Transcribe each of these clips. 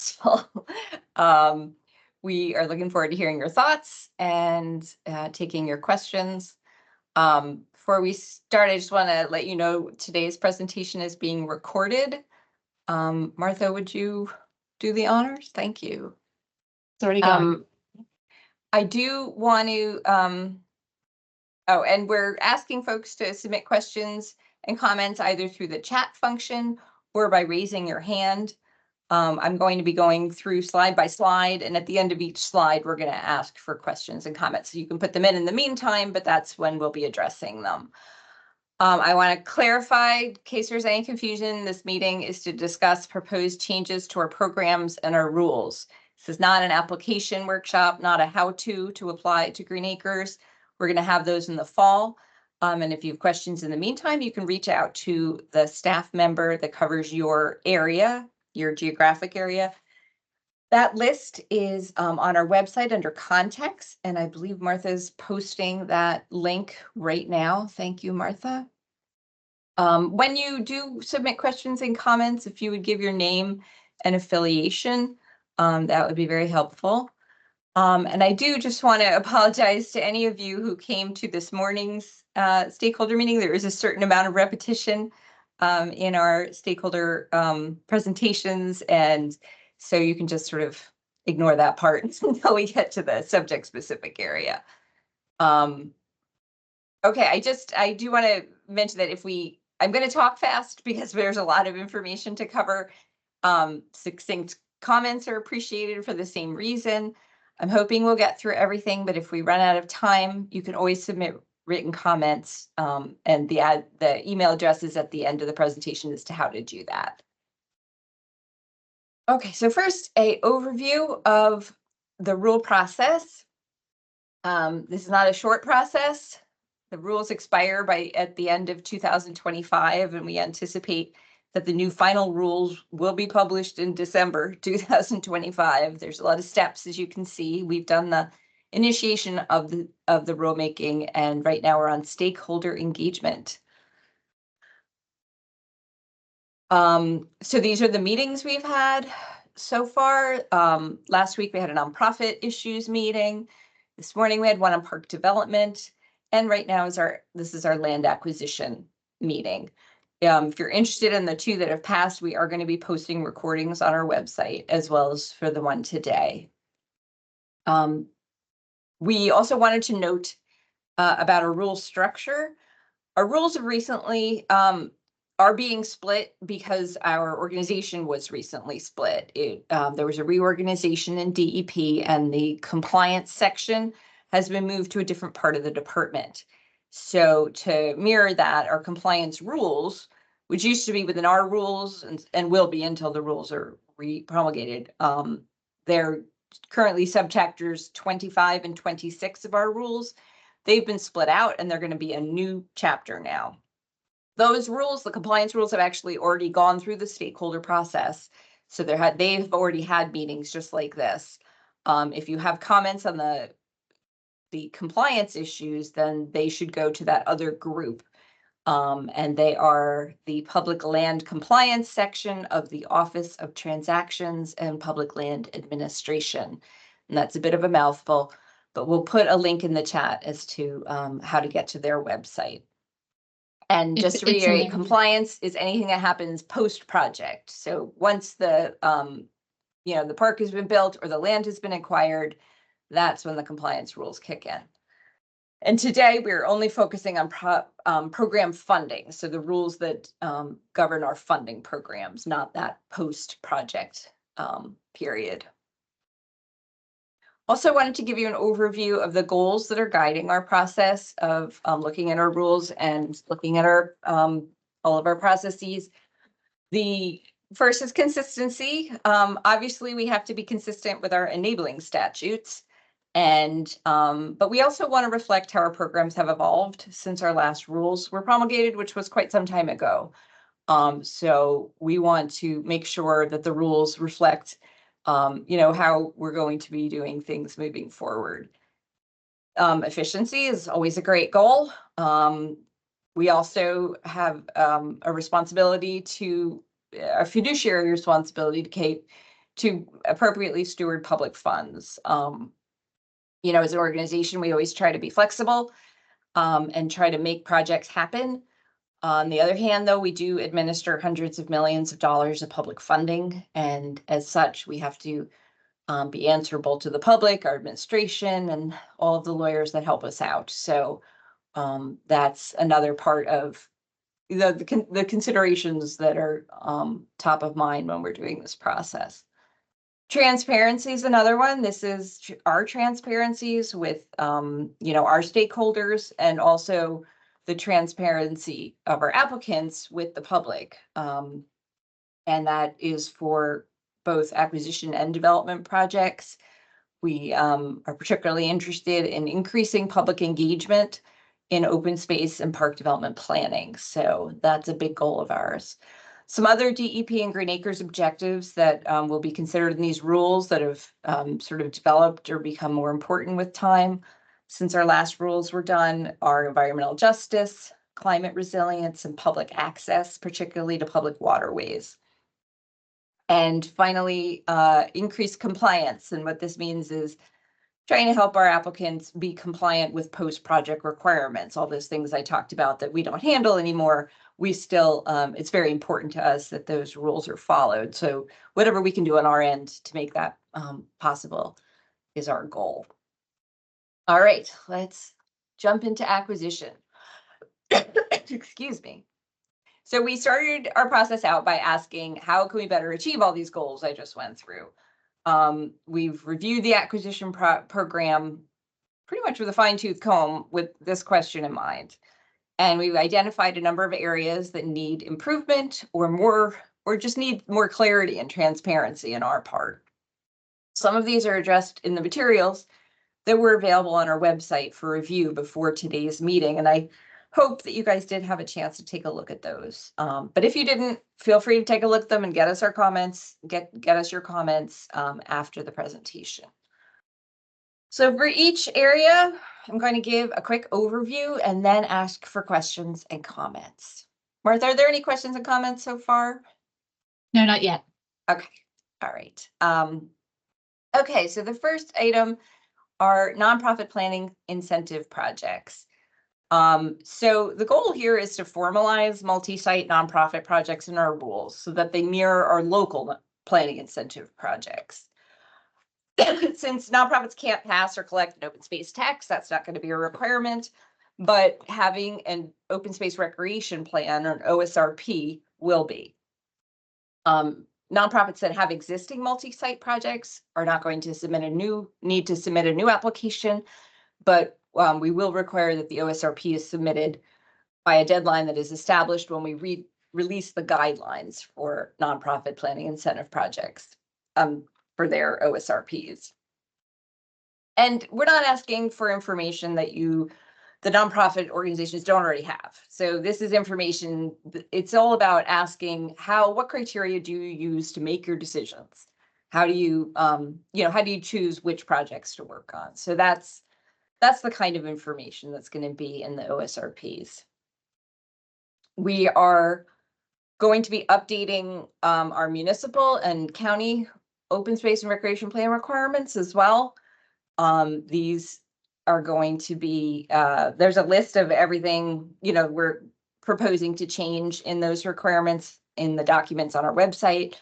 successful. We are looking forward to hearing your thoughts and taking your questions. Before we start, I just want to let you know today's presentation is being recorded. Martha, would you do the honors? Thank you. It's already gone. I do want to, and we're asking folks to submit questions and comments either through the chat function or by raising your hand. I'm going to be going through slide by slide, and at the end of each slide, we're going to ask for questions and comments. So you can put them in the meantime, but that's when we'll be addressing them. I want to clarify, in case there's any confusion, this meeting is to discuss proposed changes to our programs and our rules. This is not an application workshop, not a how-to apply to Green Acres. We're going to have those in the fall. And if you have questions in the meantime, you can reach out to the staff member that covers your area, your geographic area. That list is on our website under context, and I believe Martha's posting that link right now. Thank you, Martha. When you do submit questions and comments, if you would give your name and affiliation, that would be very helpful. And I do just want to apologize to any of you who came to this morning's stakeholder meeting. There is a certain amount of repetition in our stakeholder presentations, and so you can just sort of ignore that part until we get to the subject specific area. Okay, I do want to mention that I'm going to talk fast because there's a lot of information to cover. Succinct comments are appreciated for the same reason. I'm hoping we'll get through everything, but if we run out of time, you can always submit written comments, and the email address is at the end of the presentation as to how to do that. Okay, so first, an overview of the rule process. This is not a short process. The rules expire at the end of 2025, and we anticipate that the new final rules will be published in December 2025. There's a lot of steps, as you can see. We've done the initiation of the rulemaking, and right now we're on stakeholder engagement. So these are the meetings we've had so far. Last week we had a nonprofit issues meeting. This morning we had one on park development, and right now this is our land acquisition meeting. If you're interested in the two that have passed, we are going to be posting recordings on our website as well as for the one today. We also wanted to note about our rule structure. Our rules have recently are being split because our organization was recently split. There was a reorganization in DEP, and the compliance section has been moved to a different part of the department. So to mirror that, our compliance rules, which used to be within our rules and will be until the rules are promulgated, they're currently subchapters 25 and 26 of our rules. They've been split out, and they're going to be a new chapter now. Those rules, the compliance rules, have actually already gone through the stakeholder process. So they've already had meetings just like this. If you have comments on the compliance issues, then they should go to that other group. And they are the public land compliance section of the Office of Transactions and Public Land Administration. And that's a bit of a mouthful, but we'll put a link in the chat as to how to get to their website. And just to reiterate, compliance is anything that happens post-project. So once the the park has been built or the land has been acquired, that's when the compliance rules kick in. And today we're only focusing on program funding, so the rules that govern our funding programs, not that post-project period. Also wanted to give you an overview of the goals that are guiding our process of looking at our rules and looking at our all of our processes. The first is consistency. Obviously, we have to be consistent with our enabling statutes, and but we also want to reflect how our programs have evolved since our last rules were promulgated, which was quite some time ago. So we want to make sure that the rules reflect how we're going to be doing things moving forward. Efficiency is always a great goal. We also have a fiduciary responsibility to to appropriately steward public funds. You know, as an organization, we always try to be flexible and try to make projects happen. On the other hand, though, we do administer hundreds of millions of dollars of public funding, and as such, we have to be answerable to the public, our administration, and all of the lawyers that help us out. So that's another part of the considerations that are top of mind when we're doing this process. Transparency is another one. This is our transparencies with, you know, our stakeholders, and also the transparency of our applicants with the public. And that is for both acquisition and development projects. We are particularly interested in increasing public engagement in open space and park development planning. So that's a big goal of ours. Some other DEP and Green Acres objectives that will be considered in these rules that have sort of developed or become more important with time since our last rules were done are environmental justice, climate resilience, and public access, particularly to public waterways. And finally, increased compliance. And what this means is trying to help our applicants be compliant with post-project requirements. All those things I talked about that we don't handle anymore, we still, it's very important to us that those rules are followed. So whatever we can do on our end to make that possible is our goal. All right, let's jump into acquisition. Excuse me. So we started our process out by asking, how can we better achieve all these goals I just went through? We've reviewed the acquisition program pretty much with a fine-tooth comb with this question in mind. And we've identified a number of areas that need improvement or just need more clarity and transparency on our part. Some of these are addressed in the materials that were available on our website for review before today's meeting. And I hope that you guys did have a chance to take a look at those. But if you didn't, feel free to take a look at them and get us our comments, get us your comments after the presentation. So for each area, I'm going to give a quick overview and then ask for questions and comments. Martha, are there any questions and comments so far? No, not yet. Okay, all right. Okay, so the first item are nonprofit planning incentive projects. So the goal here is to formalize multi-site nonprofit projects in our rules so that they mirror our local planning incentive projects. Since nonprofits can't pass or collect an open space tax, that's not going to be a requirement, but having an open space recreation plan or an OSRP will be. Nonprofits that have existing multi-site projects are not going to need to submit a new application, but we will require that the OSRP is submitted by a deadline that is established when we release the guidelines for nonprofit planning incentive projects for their OSRPs. And we're not asking for information that the nonprofit organizations don't already have. So this is information, it's all about asking what criteria do you use to make your decisions? How do you, how do you choose which projects to work on? So that's the kind of information that's going to be in the OSRPs. We are going to be updating our municipal and county open space and recreation plan requirements as well. These are going to be, there's a list of everything, we're proposing to change in those requirements in the documents on our website.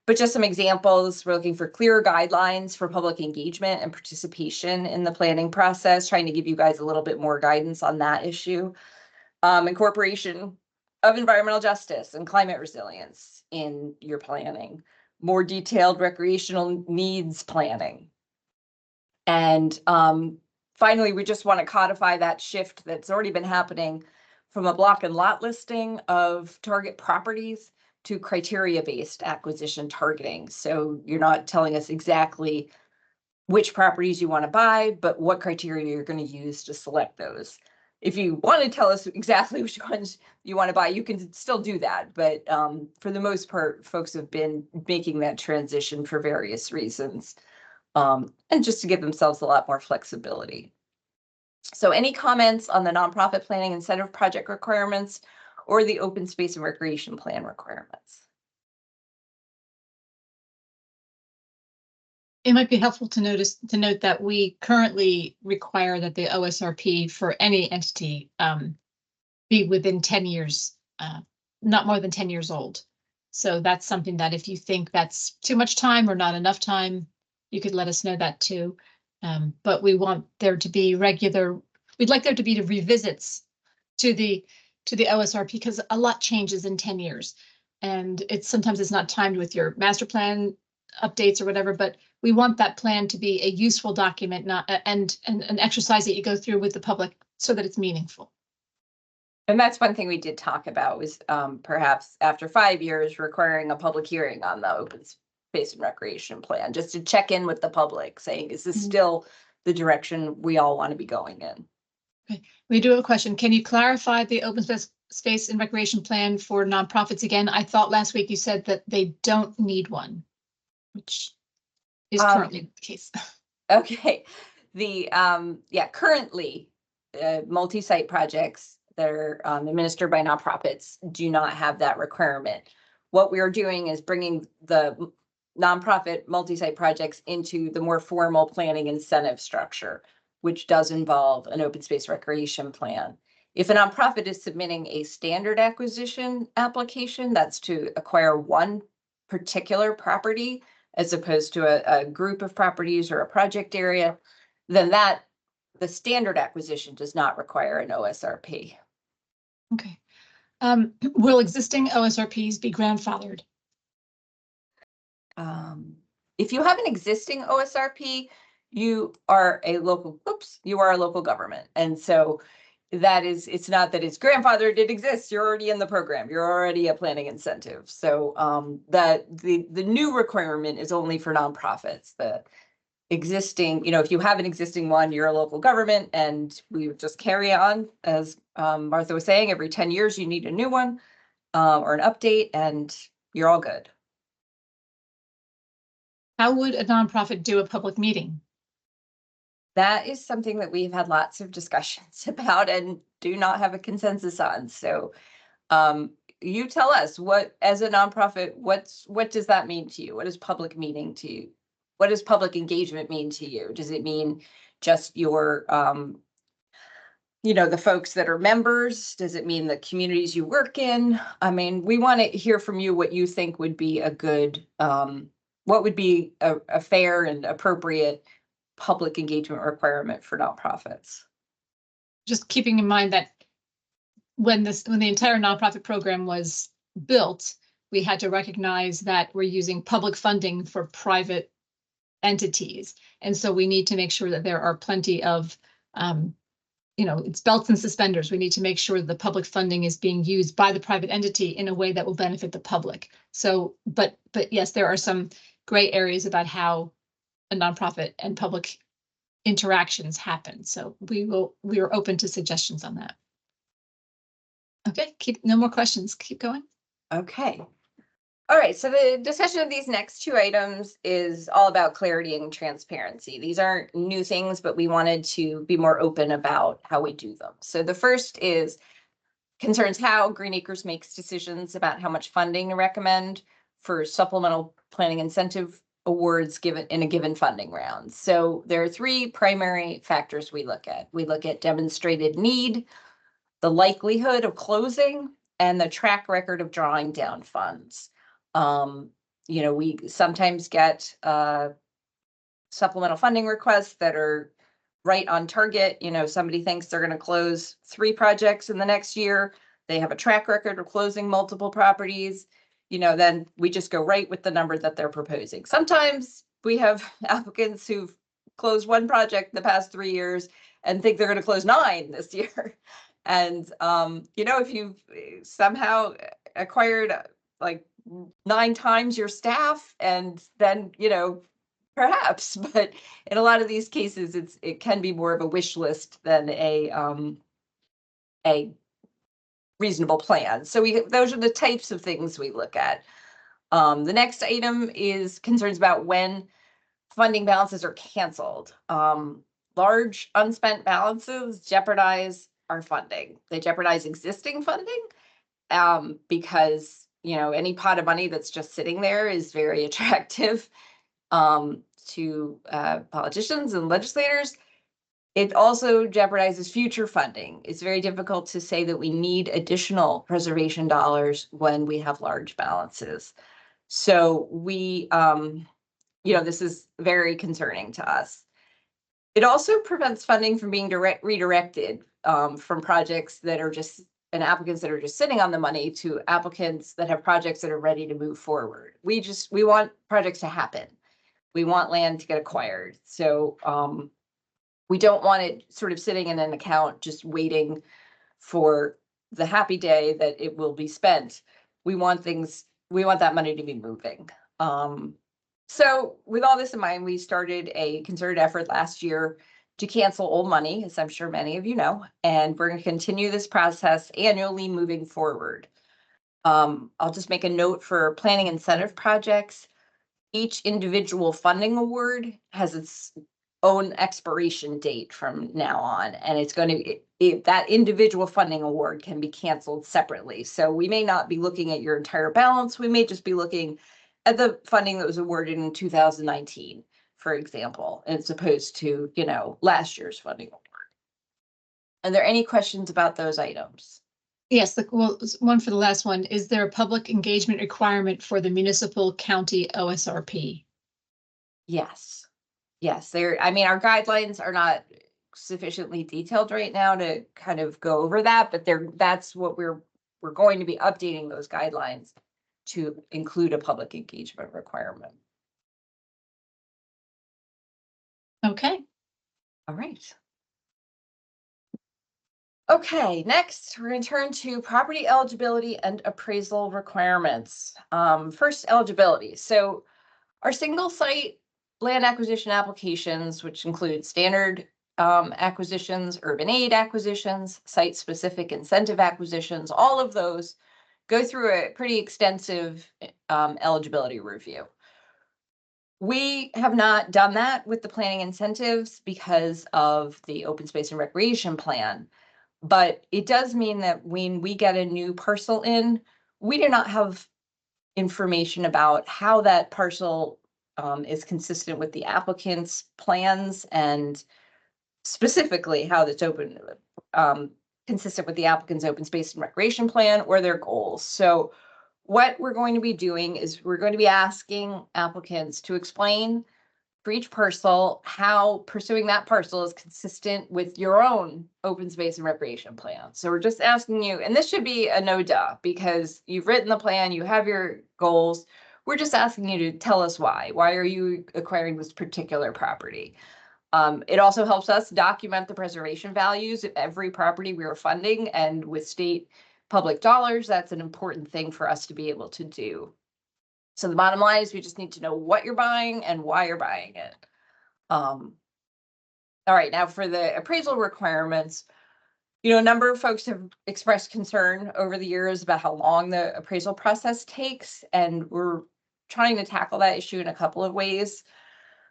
But just some examples, we're looking for clearer guidelines for public engagement and participation in the planning process, trying to give you guys a little bit more guidance on that issue. Incorporation of environmental justice and climate resilience in your planning, more detailed recreational needs planning. And finally, we just want to codify that shift that's already been happening from a block and lot listing of target properties to criteria-based acquisition targeting. So you're not telling us exactly which properties you want to buy, but what criteria you're going to use to select those. If you want to tell us exactly which ones you want to buy, you can still do that. But for the most part, folks have been making that transition for various reasons, and just to give themselves a lot more flexibility. So any comments on the nonprofit planning incentive project requirements or the open space and recreation plan requirements? It might be helpful to note that we currently require that the OSRP for any entity be within 10 years, not more than 10 years old. So that's something that if you think that's too much time or not enough time, you could let us know that too. But we want there to be we'd like there to be revisits to the OSRP because a lot changes in 10 years. And sometimes it's not timed with your master plan updates or whatever, but we want that plan to be a useful document, not and an exercise that you go through with the public so that it's meaningful. And that's one thing we did talk about was perhaps after 5 years requiring a public hearing on the open space and recreation plan, just to check in with the public saying, is this still the direction we all want to be going in? Okay. We do have a question. Can you clarify the open space and recreation plan for nonprofits again? I thought last week you said that they don't need one, which is currently the case. Okay. Currently multi-site projects that are administered by nonprofits do not have that requirement. What we are doing is bringing the nonprofit multi-site projects into the more formal planning incentive structure, which does involve an open space recreation plan. If a nonprofit is submitting a standard acquisition application, that's to acquire one particular property as opposed to a group of properties or a project area, then the standard acquisition does not require an OSRP. Okay. Will existing OSRPs be grandfathered? If you have an existing OSRP, you are a local government. And so it's not that it's grandfathered, it exists. You're already in the program. You're already a planning incentive. So the new requirement is only for nonprofits. The existing, if you have an existing one, you're a local government, and we would just carry on. As Martha was saying, every 10 years, you need a new one or an update, and you're all good. How would a nonprofit do a public meeting? That is something that we've had lots of discussions about and do not have a consensus on. So you tell us, what, as a nonprofit, what does that mean to you? What is public meaning to you? What does public engagement mean to you? Does it mean just your, the folks that are members? Does it mean the communities you work in? I mean, we want to hear from you what you think would be a good, what would be a fair and appropriate public engagement requirement for nonprofits. Just keeping in mind that when the entire nonprofit program was built, we had to recognize that we're using public funding for private entities. And so we need to make sure that there are plenty of, it's belts and suspenders. We need to make sure that the public funding is being used by the private entity in a way that will benefit the public. So, but yes, there are some gray areas about how a nonprofit and public interactions happen. So we are open to suggestions on that. Okay, no more questions. Keep going. Okay. All right, so the discussion of these next two items is all about clarity and transparency. These aren't new things, but we wanted to be more open about how we do them. So the first concerns how Green Acres makes decisions about how much funding to recommend for supplemental planning incentive awards given in a given funding round. So there are three primary factors we look at. We look at demonstrated need, the likelihood of closing, and the track record of drawing down funds. We sometimes get supplemental funding requests that are right on target. Somebody thinks they're going to close 3 projects in the next year. They have a track record of closing multiple properties. Then we just go right with the number that they're proposing. Sometimes we have applicants who've closed 1 project in the past 3 years and think they're going to close 9 this year. And, if you've somehow acquired like 9 times your staff, and then, perhaps, but in a lot of these cases, it can be more of a wish list than a reasonable plan. So those are the types of things we look at. The next item is concerns about when funding balances are canceled. Large unspent balances jeopardize our funding. They jeopardize existing funding because any pot of money that's just sitting there is very attractive. to politicians and legislators. It also jeopardizes future funding. It's very difficult to say that we need additional preservation dollars when we have large balances. So we, this is very concerning to us. It also prevents funding from being redirected from projects that are just, and applicants that are just sitting on the money to applicants that have projects that are ready to move forward. We want projects to happen. We want land to get acquired. So we don't want it sort of sitting in an account just waiting for the happy day that it will be spent. We want that money to be moving. So with all this in mind, we started a concerted effort last year to cancel old money, as I'm sure many of you know, and we're going to continue this process annually moving forward. I'll just make a note for planning incentive projects. Each individual funding award has its own expiration date from now on, and it's going to, that individual funding award can be canceled separately. So we may not be looking at your entire balance. We may just be looking at the funding that was awarded in 2019, for example, as opposed to, last year's funding award. Are there any questions about those items? Yes, one for the last one. Is there a public engagement requirement for the municipal county OSRP? Yes. Yes, our guidelines are not sufficiently detailed right now to kind of go over that, but that's what we're going to be updating those guidelines to include a public engagement requirement. Okay. All right. Okay, next we're going to turn to property eligibility and appraisal requirements. First, eligibility. So our single site land acquisition applications, which include standard acquisitions, urban aid acquisitions, site-specific incentive acquisitions, all of those go through a pretty extensive eligibility review. We have not done that with the planning incentives because of the open space and recreation plan, but it does mean that when we get a new parcel in, we do not have information about how that parcel is consistent with the applicant's plans, and specifically how that's consistent with the applicant's open space and recreation plan or their goals. So what we're going to be doing is we're going to be asking applicants to explain for each parcel how pursuing that parcel is consistent with your own open space and recreation plan. So we're just asking you, and this should be a no duh, because you've written the plan, you have your goals. We're just asking you to tell us why. Why are you acquiring this particular property? It also helps us document the preservation values of every property we are funding, and with state public dollars, that's an important thing for us to be able to do. So the bottom line is we just need to know what you're buying and why you're buying it. All right, now for the appraisal requirements, a number of folks have expressed concern over the years about how long the appraisal process takes, and we're trying to tackle that issue in a couple of ways.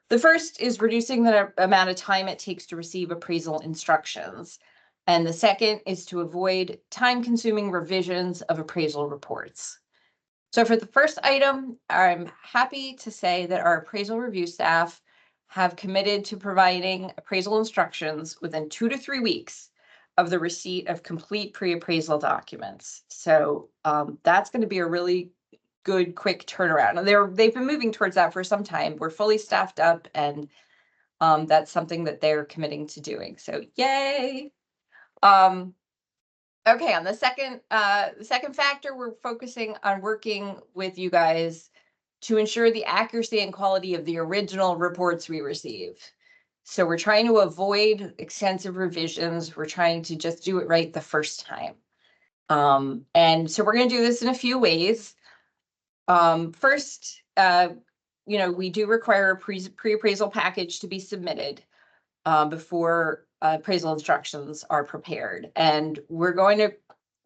The first is reducing the amount of time it takes to receive appraisal instructions. And the second is to avoid time-consuming revisions of appraisal reports. So for the first item, I'm happy to say that our appraisal review staff have committed to providing appraisal instructions within 2 to 3 weeks of the receipt of complete pre-appraisal documents. So that's going to be a really good, quick turnaround. And they've been moving towards that for some time. We're fully staffed up, and that's something that they're committing to doing. So yay. Okay, on the second factor, we're focusing on working with you guys to ensure the accuracy and quality of the original reports we receive. So we're trying to avoid extensive revisions. We're trying to just do it right the first time. And so we're going to do this in a few ways. First, we do require a pre-appraisal package to be submitted before appraisal instructions are prepared. And we're going to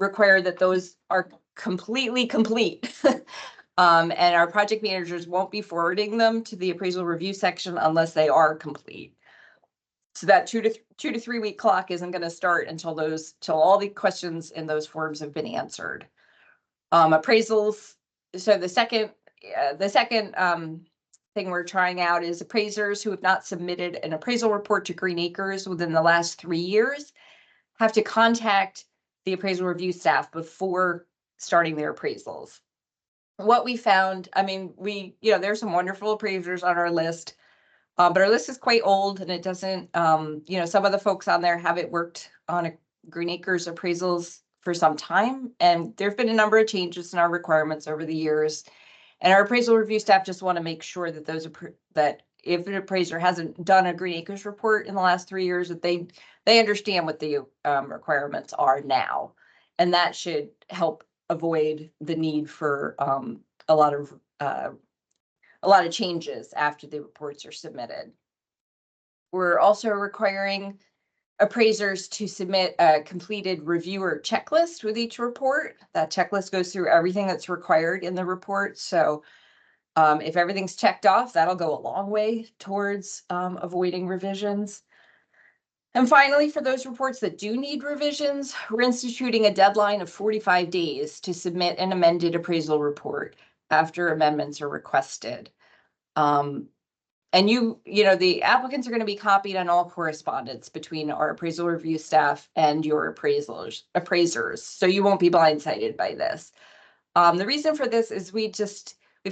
require that those are completely complete. And our project managers won't be forwarding them to the appraisal review section unless they are complete. So that 2 to 3 week clock isn't going to start until all the questions in those forms have been answered. Appraisals. So the second thing we're trying out is appraisers who have not submitted an appraisal report to Green Acres within the last 3 years have to contact the appraisal review staff before starting their appraisals. What we found, I mean, there's some wonderful appraisers on our list, but our list is quite old and it doesn't, some of the folks on there haven't worked on a Green Acres appraisals for some time. And there've been a number of changes in our requirements over the years. And our appraisal review staff just want to make sure that that if an appraiser hasn't done a Green Acres report in the last 3 years, that they understand what the requirements are now. And that should help avoid the need for a lot of changes after the reports are submitted. We're also requiring appraisers to submit a completed reviewer checklist with each report. That checklist goes through everything that's required in the report. So if everything's checked off, that'll go a long way towards avoiding revisions. And finally, for those reports that do need revisions, we're instituting a deadline of 45 days to submit an amended appraisal report after amendments are requested. And the applicants are going to be copied on all correspondence between our appraisal review staff and your appraisers. So you won't be blindsided by this. The reason for this is we've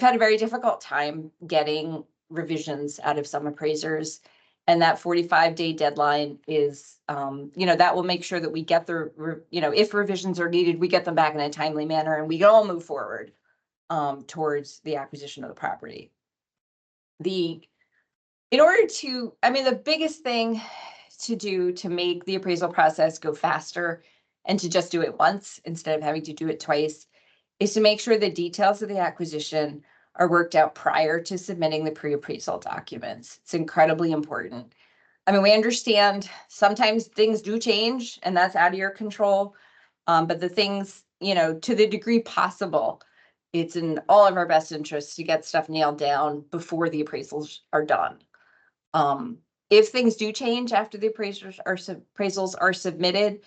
had a very difficult time getting revisions out of some appraisers. And that 45-day deadline is, that will make sure that we get if revisions are needed, we get them back in a timely manner and we can all move forward towards the acquisition of the property. The biggest thing to do to make the appraisal process go faster and to just do it once instead of having to do it twice is to make sure the details of the acquisition are worked out prior to submitting the pre-appraisal documents. It's incredibly important. I mean, we understand sometimes things do change and that's out of your control. But the things, to the degree possible, it's in all of our best interests to get stuff nailed down before the appraisals are done. If things do change after the appraisals are submitted,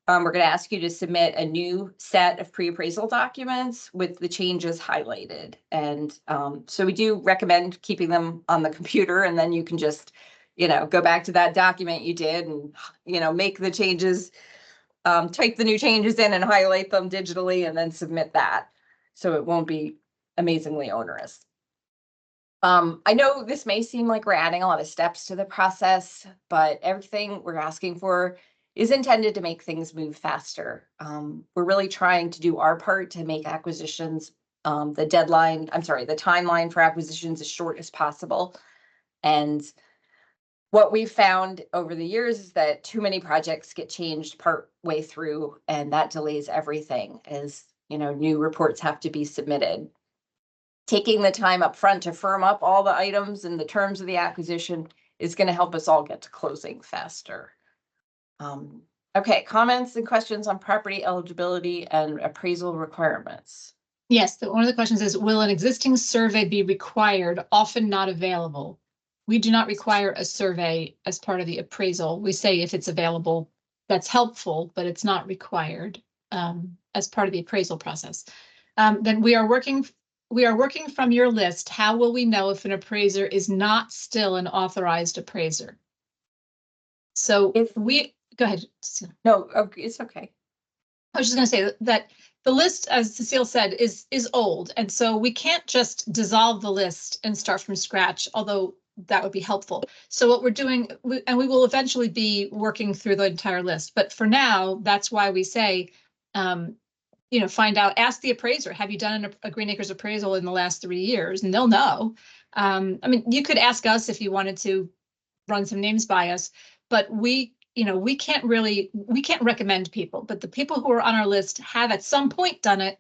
we're going to ask you to submit a new set of pre-appraisal documents with the changes highlighted. And so we do recommend keeping them on the computer, and then you can just, go back to that document you did and, make the changes, type the new changes in and highlight them digitally and then submit that. So it won't be amazingly onerous. I know this may seem like we're adding a lot of steps to the process, but everything we're asking for is intended to make things move faster. We're really trying to do our part to make acquisitions, the timeline for acquisitions as short as possible. And what we've found over the years is that too many projects get changed part way through, and that delays everything as, new reports have to be submitted. Taking the time up front to firm up all the items and the terms of the acquisition is going to help us all get to closing faster. Okay, comments and questions on property eligibility and appraisal requirements. Yes, one of the questions is, will an existing survey be required, often not available? We do not require a survey as part of the appraisal. We say if it's available, that's helpful, but it's not required as part of the appraisal process. Then we are working from your list. How will we know if an appraiser is not still an authorized appraiser? So go ahead. No, it's okay. I was just going to say that the list, as Cecile said, is old. And so we can't just dissolve the list and start from scratch, although that would be helpful. So what we're doing, and we will eventually be working through the entire list. But for now, that's why we say, find out, ask the appraiser, have you done a Green Acres appraisal in the last 3 years? And they'll know. You could ask us if you wanted to run some names by us, but we can't recommend people, but the people who are on our list have at some point done it.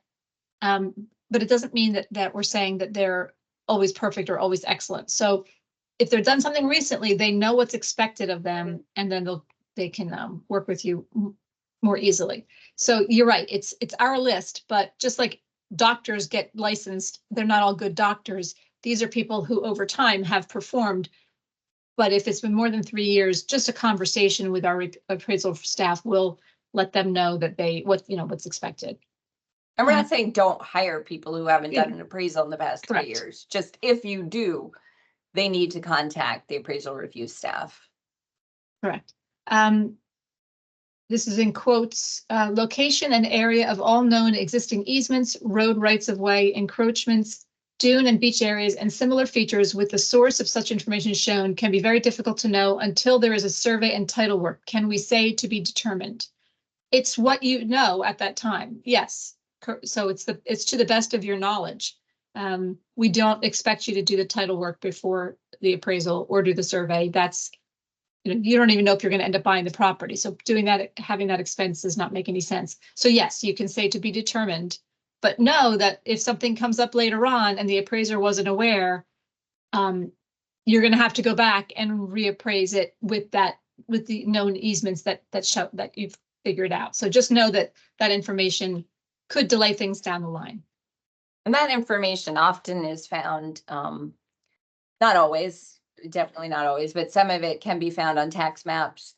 But it doesn't mean that we're saying that they're always perfect or always excellent. So if they've done something recently, they know what's expected of them, and then they can work with you more easily. So you're right, it's our list, but just like doctors get licensed, they're not all good doctors. These are people who over time have performed. But if it's been more than 3 years, just a conversation with our appraisal staff will let them know that what's expected. And we're not saying don't hire people who haven't done an appraisal in the past 3 years. Just if you do, they need to contact the appraisal review staff. Correct. This is in quotes, location and area of all known existing easements, road rights of way, encroachments, dune and beach areas, and similar features with the source of such information shown can be very difficult to know until there is a survey and title work. Can we say to be determined? It's what you know at that time. Yes. So it's to the best of your knowledge. We don't expect you to do the title work before the appraisal or do the survey. That's, you don't even know if you're going to end up buying the property. So doing that, having that expense does not make any sense. So yes, you can say to be determined, but know that if something comes up later on and the appraiser wasn't aware, you're going to have to go back and reappraise it with the known easements that show that you've figured out. So just know that that information could delay things down the line. And that information often is found, not always, definitely not always, but some of it can be found on tax maps.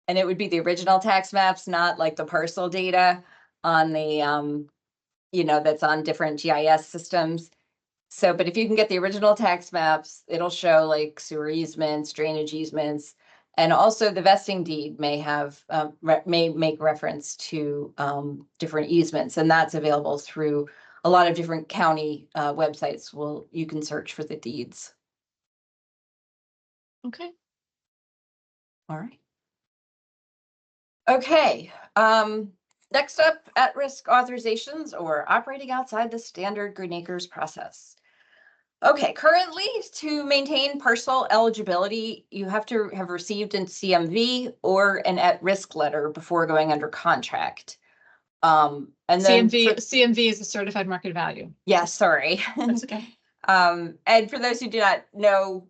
And it would be the original tax maps, not like the parcel data on the, that's on different GIS systems. So, but if you can get the original tax maps, it'll show like sewer easements, drainage easements, and also the vesting deed may have, may make reference to different easements, and that's available through a lot of different county websites. You can search for the deeds. Okay. All right. Okay. Next up, at-risk authorizations or operating outside the standard Green Acres process. Okay, currently to maintain parcel eligibility, you have to have received a CMV or an at-risk letter before going under contract. And then CMV is a certified market value. Yeah, sorry. That's okay. And for those who do not know,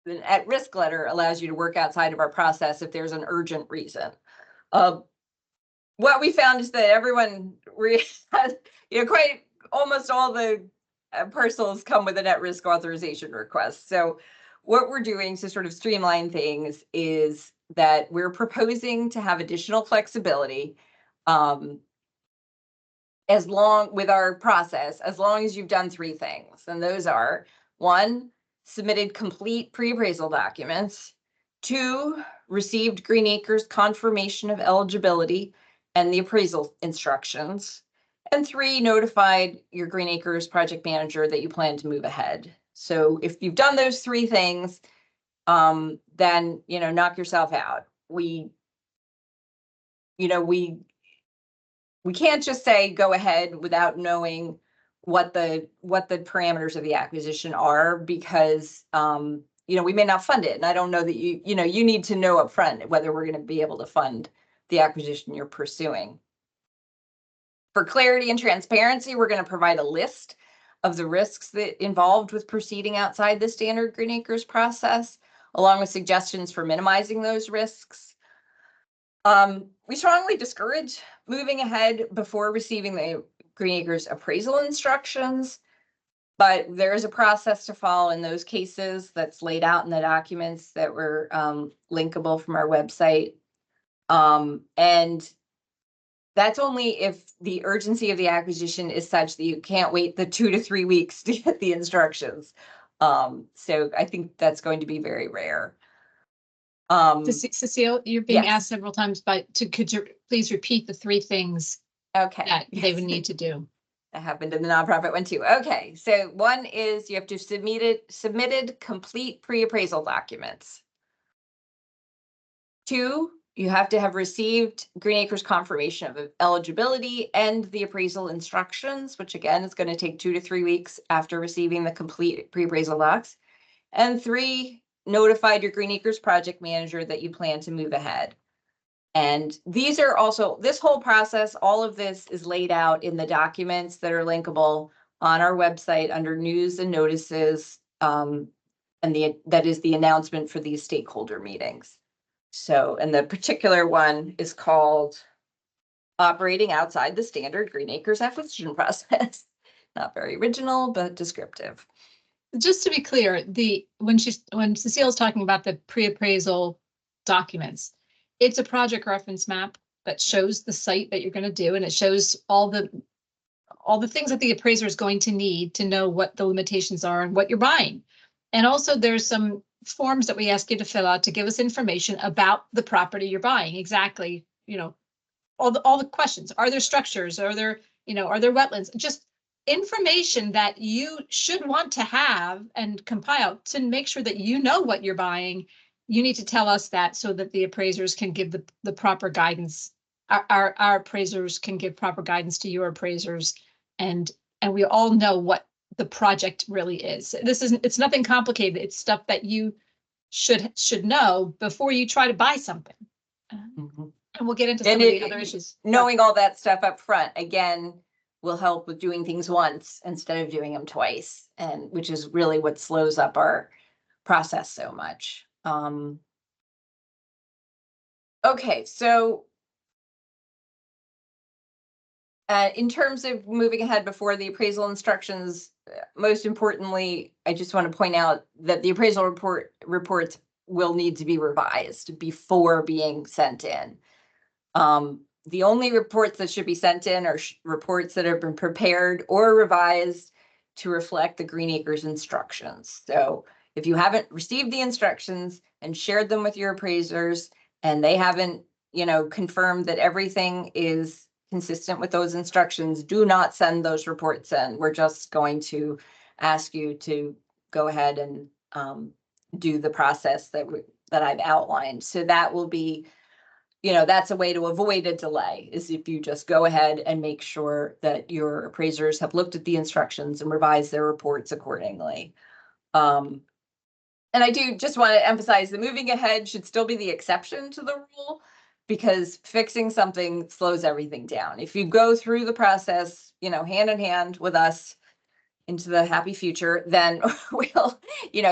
an at-risk letter allows you to work outside of our process if there's an urgent reason. What we found is that everyone has, quite almost all the parcels come with an at-risk authorization request. So what we're doing to sort of streamline things is that we're proposing to have additional flexibility as long with our process, as long as you've done three things. And those are: one, submitted complete pre-appraisal documents; two, received Green Acres confirmation of eligibility and the appraisal instructions; and three, notified your Green Acres project manager that you plan to move ahead. So if you've done those three things, then, knock yourself out. We can't just say go ahead without knowing what the parameters of the acquisition are, because we may not fund it. And I don't know that you need to know upfront whether we're going to be able to fund the acquisition you're pursuing. For clarity and transparency, we're going to provide a list of the risks that involved with proceeding outside the standard Green Acres process, along with suggestions for minimizing those risks. We strongly discourage moving ahead before receiving the Green Acres appraisal instructions, but there is a process to follow in those cases that's laid out in the documents that were linkable from our website. And that's only if the urgency of the acquisition is such that you can't wait the 2 to 3 weeks to get the instructions. So I think that's going to be very rare. Cecile, you're being yes. asked several times could you please repeat the three things that they would need to do? That happened in the nonprofit one too. Okay, so one is you have to submitted complete pre-appraisal documents. Two, you have to have received Green Acres confirmation of eligibility and the appraisal instructions, which again is going to take 2 to 3 weeks after receiving the complete pre-appraisal docs. And three, notified your Green Acres project manager that you plan to move ahead. And these are also, this whole process, all of this is laid out in the documents that are linkable on our website under news and notices. And that is the announcement for these stakeholder meetings. So, and the particular one is called Operating Outside the Standard Green Acres Acquisition Process. Not very original, but descriptive. Just to be clear, when Cecile is talking about the pre-appraisal documents, it's a project reference map that shows the site that you're going to do, and it shows all the things that the appraiser is going to need to know what the limitations are and what you're buying. And also there's some forms that we ask you to fill out to give us information about the property you're buying. Exactly, all the questions. Are there structures? Are there wetlands? Just information that you should want to have and compile to make sure that you know what you're buying. You need to tell us that so that the appraisers can give the proper guidance. Our appraisers can give proper guidance to your appraisers, and we all know what the project really is. It's nothing complicated. It's stuff that you should know before you try to buy something. Mhm. And we'll get into some of the other issues. Knowing all that stuff up front, again, will help with doing things once instead of doing them twice, and which is really what slows up our process so much. Okay, so in terms of moving ahead before the appraisal instructions, most importantly, I just want to point out that the appraisal reports will need to be revised before being sent in. The only reports that should be sent in are reports that have been prepared or revised to reflect the Green Acres instructions. So if you haven't received the instructions and shared them with your appraisers and they haven't, confirmed that everything is consistent with those instructions, do not send those reports in. We're just going to ask you to go ahead and do the process that I've outlined. So that will be, that's a way to avoid a delay, is if you just go ahead and make sure that your appraisers have looked at the instructions and revised their reports accordingly. And I do just want to emphasize that moving ahead should still be the exception to the rule, because fixing something slows everything down. If you go through the process, hand in hand with us into the happy future, then we'll,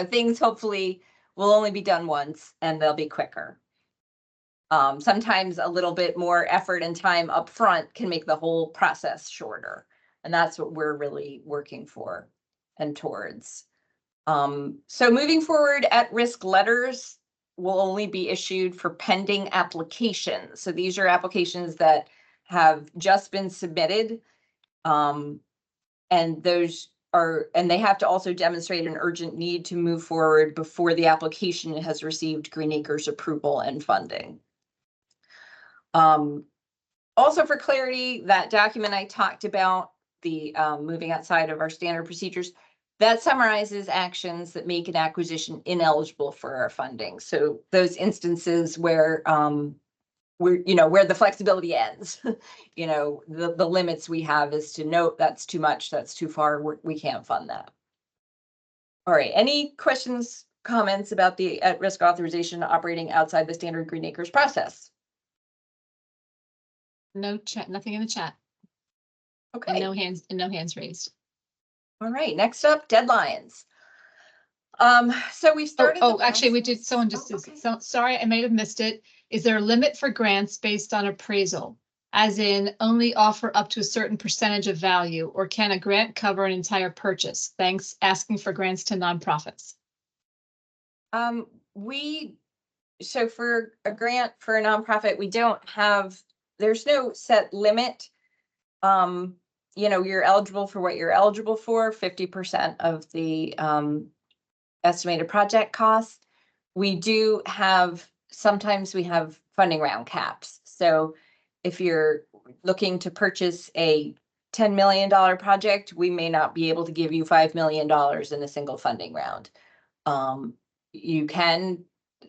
things hopefully will only be done once and they'll be quicker. Sometimes a little bit more effort and time up front can make the whole process shorter. And that's what we're really working for and towards. So moving forward, at-risk letters will only be issued for pending applications. So these are applications that have just been submitted. And they have to also demonstrate an urgent need to move forward before the application has received Green Acres approval and funding. Also, for clarity, that document I talked about, the moving outside of our standard procedures, that summarizes actions that make an acquisition ineligible for our funding. So those instances where where the flexibility ends, the limits we have is to note that's too much, that's too far, we can't fund that. All right, any questions, comments about the at-risk authorization operating outside the standard Green Acres process? No chat, nothing in the chat. Okay. And no hands raised. All right, next up, deadlines. So we started. Actually, we did. Someone just okay. So sorry, I may have missed it. Is there a limit for grants based on appraisal, as in only offer up to a certain percentage of value, or can a grant cover an entire purchase? Thanks. Asking for grants to nonprofits. So for a grant for a nonprofit, we don't have. There's no set limit. You're eligible for what you're eligible for, 50% of the estimated project cost. We do have, sometimes we have funding round caps. So if you're looking to purchase a $10 million project, we may not be able to give you $5 million in a single funding round. You can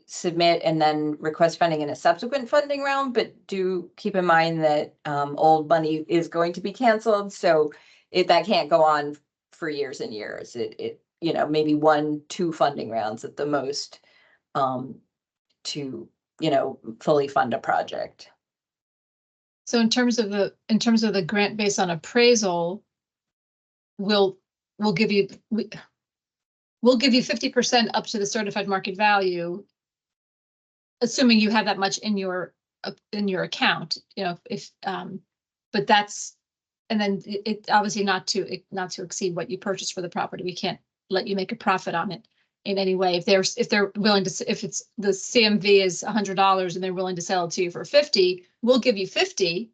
submit and then request funding in a subsequent funding round, but do keep in mind that old money is going to be canceled. So that can't go on for years and years. It maybe 1-2 funding rounds at the most to fully fund a project. So in terms of the grant based on appraisal, we'll give you 50% up to the certified market value, assuming you have that much in your account. But that's, and then it obviously not to exceed what you purchased for the property. We can't let you make a profit on it in any way. If they're willing to, if it's the CMV is $100 and they're willing to sell it to you for 50, we'll give you 50,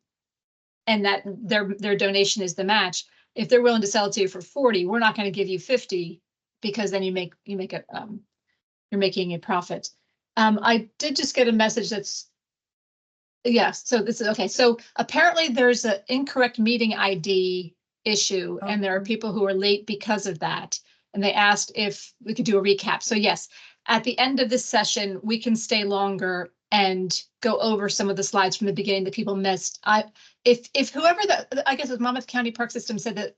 and that their donation is the match. If they're willing to sell it to you for 40, we're not going to give you 50 because then you make it, you're making a profit. I did just get a message that's, yes, so this is, okay, so apparently there's an incorrect meeting ID issue, and there are people who are late because of that. And they asked if we could do a recap. So yes, at the end of this session, we can stay longer and go over some of the slides from the beginning that people missed. If whoever I guess it was Monmouth County Park System said that,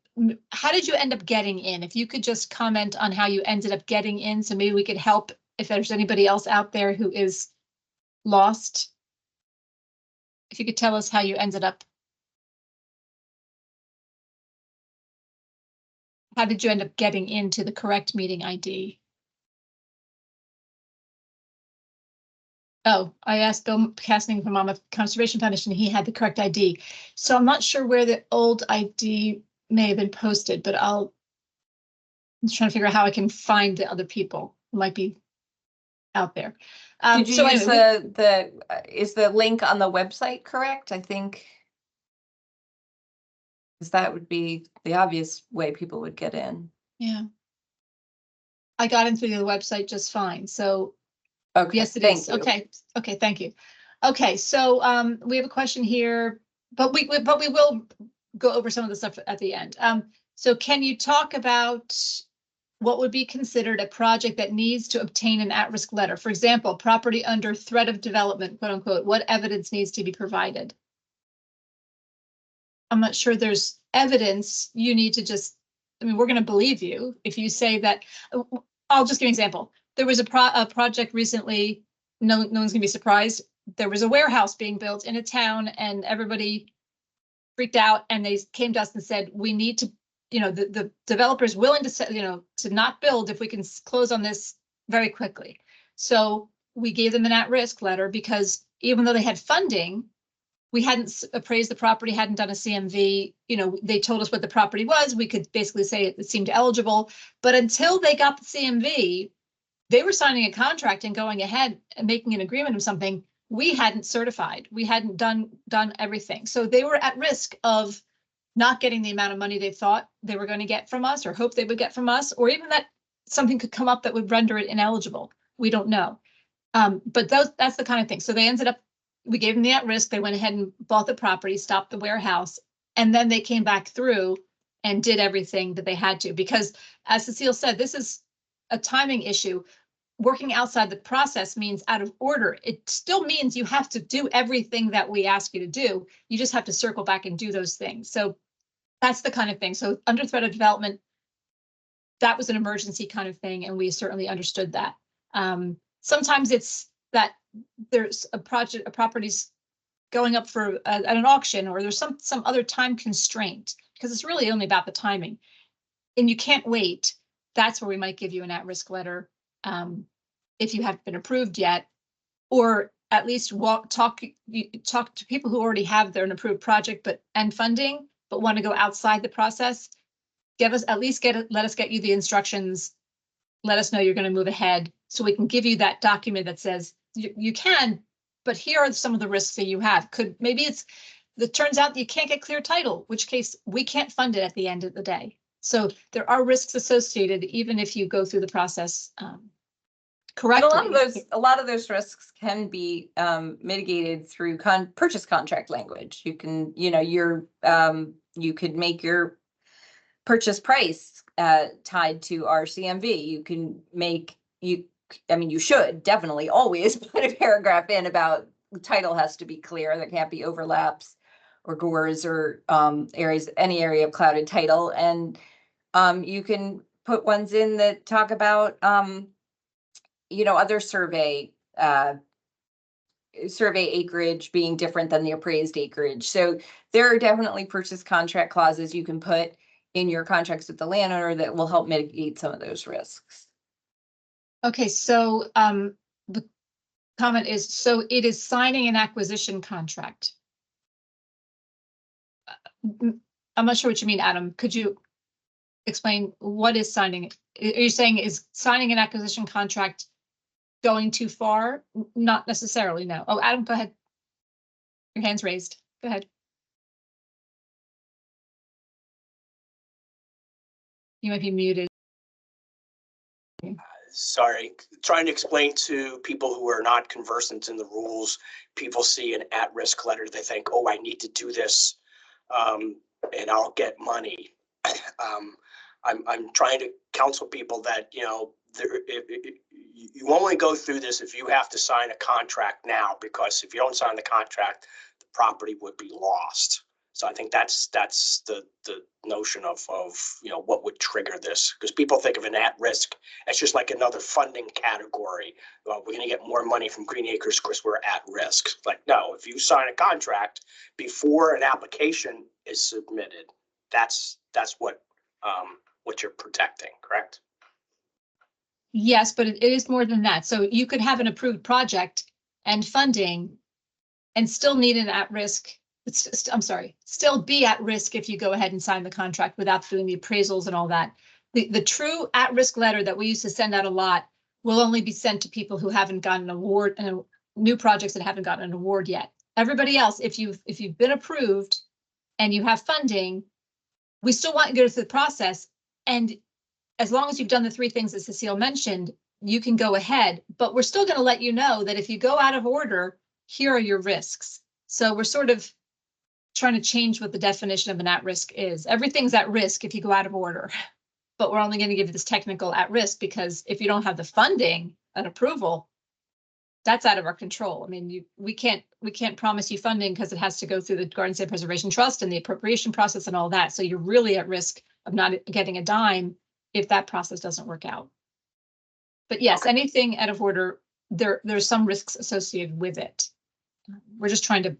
how did you end up getting in? If you could just comment on how you ended up getting in, so maybe we could help if there's anybody else out there who is lost. If you could tell us how you ended up. How did you end up getting into the correct meeting ID? Oh, I asked Bill Casting from Monmouth Conservation Foundation. He had the correct ID. So I'm not sure where the old ID may have been posted, but I'm trying to figure out how I can find the other people who might be out there. Did you use is the link on the website correct? I think. Because that would be the obvious way people would get in. Yeah. I got in through the website just fine. So okay, yes, it is. Okay. Okay, thank you. Okay, so we have a question here, but we will go over some of the stuff at the end. So can you talk about what would be considered a project that needs to obtain an at-risk letter? For example, property under threat of development, quote unquote, what evidence needs to be provided? I'm not sure there's evidence. You need to just, I mean, we're going to believe you if you say that. I'll just give an example. There was a project recently, no one's going to be surprised. There was a warehouse being built in a town and everybody freaked out, and they came to us and said, we need to, the developer's willing to, to not build if we can close on this very quickly. So we gave them an at-risk letter because even though they had funding, we hadn't appraised the property, hadn't done a CMV, they told us what the property was. We could basically say it seemed eligible, but until they got the CMV, they were signing a contract and going ahead and making an agreement of something we hadn't certified. We hadn't done everything. So they were at risk of not getting the amount of money they thought they were going to get from us or hope they would get from us, or even that something could come up that would render it ineligible. We don't know. But that's the kind of thing. So they ended up, we gave them the at-risk, they went ahead and bought the property, stopped the warehouse, and then they came back through and did everything that they had to. Because as Cecile said, this is a timing issue. Working outside the process means out of order. It still means you have to do everything that we ask you to do. You just have to circle back and do those things. So that's the kind of thing. So under threat of development, that was an emergency kind of thing, and we certainly understood that. Sometimes it's that there's a property's going up for at an auction, or there's some other time constraint, because it's really only about the timing and you can't wait. That's where we might give you an at-risk letter if you haven't been approved yet, or at least talk to people who already have their approved project and funding, but want to go outside the process. Let us get you the instructions. Let us know you're going to move ahead, so we can give you that document that says you can, but here are some of the risks that you have. Maybe it turns out that you can't get clear title, which case we can't fund it at the end of the day. So there are risks associated, even if you go through the process correctly. A lot of those risks can be mitigated through purchase contract language. You can, you could make your purchase price tied to our CMV. You can you should definitely always put a paragraph in about the title has to be clear. There can't be overlaps or gores or any area of clouded title. And you can put ones in that talk about, other survey acreage being different than the appraised acreage. So there are definitely purchase contract clauses you can put in your contracts with the landowner that will help mitigate some of those risks. Okay, so the comment is, so it is signing an acquisition contract. I'm not sure what you mean, Adam. Could you explain what is signing? Are you saying is signing an acquisition contract going too far? Not necessarily, no. Oh, Adam, go ahead. Your hand's raised. Go ahead. You might be muted. Sorry, trying to explain to people who are not conversant in the rules. People see an at-risk letter, they think, oh, I need to do this, and I'll get money. I'm trying to counsel people that, you know, you only go through this if you have to sign a contract now, because if you don't sign the contract, the property would be lost. So I think that's the notion of you know, what would trigger this, because people think of an at-risk as just like another funding category. We're going to get more money from Green Acres because we're at risk. Like, no, if you sign a contract before an application is submitted, that's what you're protecting, correct? Yes, but it is more than that. So you could have an approved project and funding and still need an at-risk. I'm sorry, still be at risk if you go ahead and sign the contract without doing the appraisals and all that. The true at-risk letter that we used to send out a lot will only be sent to people who haven't gotten an award, and new projects that haven't gotten an award yet. Everybody else, if you've been approved and you have funding, we still want you to go through the process. And as long as you've done the three things that Cecile mentioned, you can go ahead, but we're still going to let you know that if you go out of order, here are your risks. So we're sort of trying to change what the definition of an at-risk is. Everything's at risk if you go out of order, but we're only going to give you this technical at risk because if you don't have the funding and approval, that's out of our control. I mean, we can't promise you funding because it has to go through the Garden State Preservation Trust and the appropriation process and all that. So you're really at risk of not getting a dime if that process doesn't work out. But yes, anything out of order, there's some risks associated with it. We're just trying to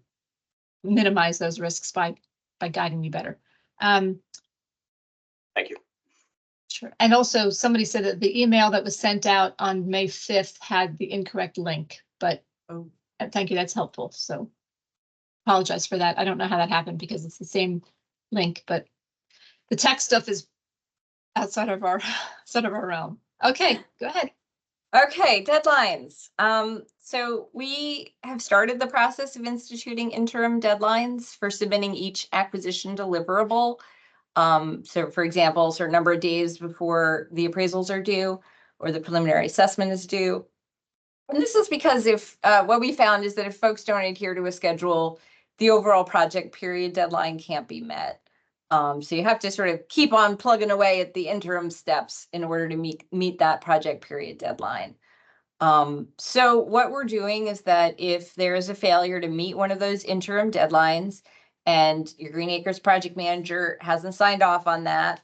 minimize those risks by guiding you better. Thank you. Sure. And also somebody said that the email that was sent out on May 5th had the incorrect link, but thank you, that's helpful. So apologize for that. I don't know how that happened because it's the same link, but the tech stuff is outside of our realm. Okay, go ahead. Okay, deadlines. So we have started the process of instituting interim deadlines for submitting each acquisition deliverable. So for example, a certain number of days before the appraisals are due or the preliminary assessment is due. And this is because if what we found is that if folks don't adhere to a schedule, the overall project period deadline can't be met. So you have to sort of keep on plugging away at the interim steps in order to meet that project period deadline. So what we're doing is that if there is a failure to meet one of those interim deadlines and your Green Acres project manager hasn't signed off on that,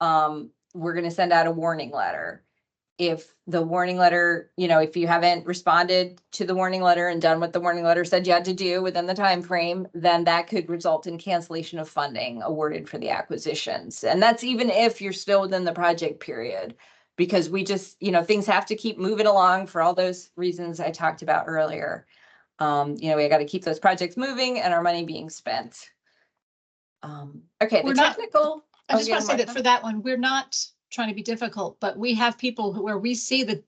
we're going to send out a warning letter. If the warning letter, you know, if you haven't responded to the warning letter and done what the warning letter said you had to do within the time frame, then that could result in cancellation of funding awarded for the acquisitions. And that's even if you're still within the project period, because we just, you know, things have to keep moving along for all those reasons I talked about earlier. You know, we got to keep those projects moving and our money being spent. Okay, We're the technical. I just want to say that for that one, we're not trying to be difficult, but we have people where we see the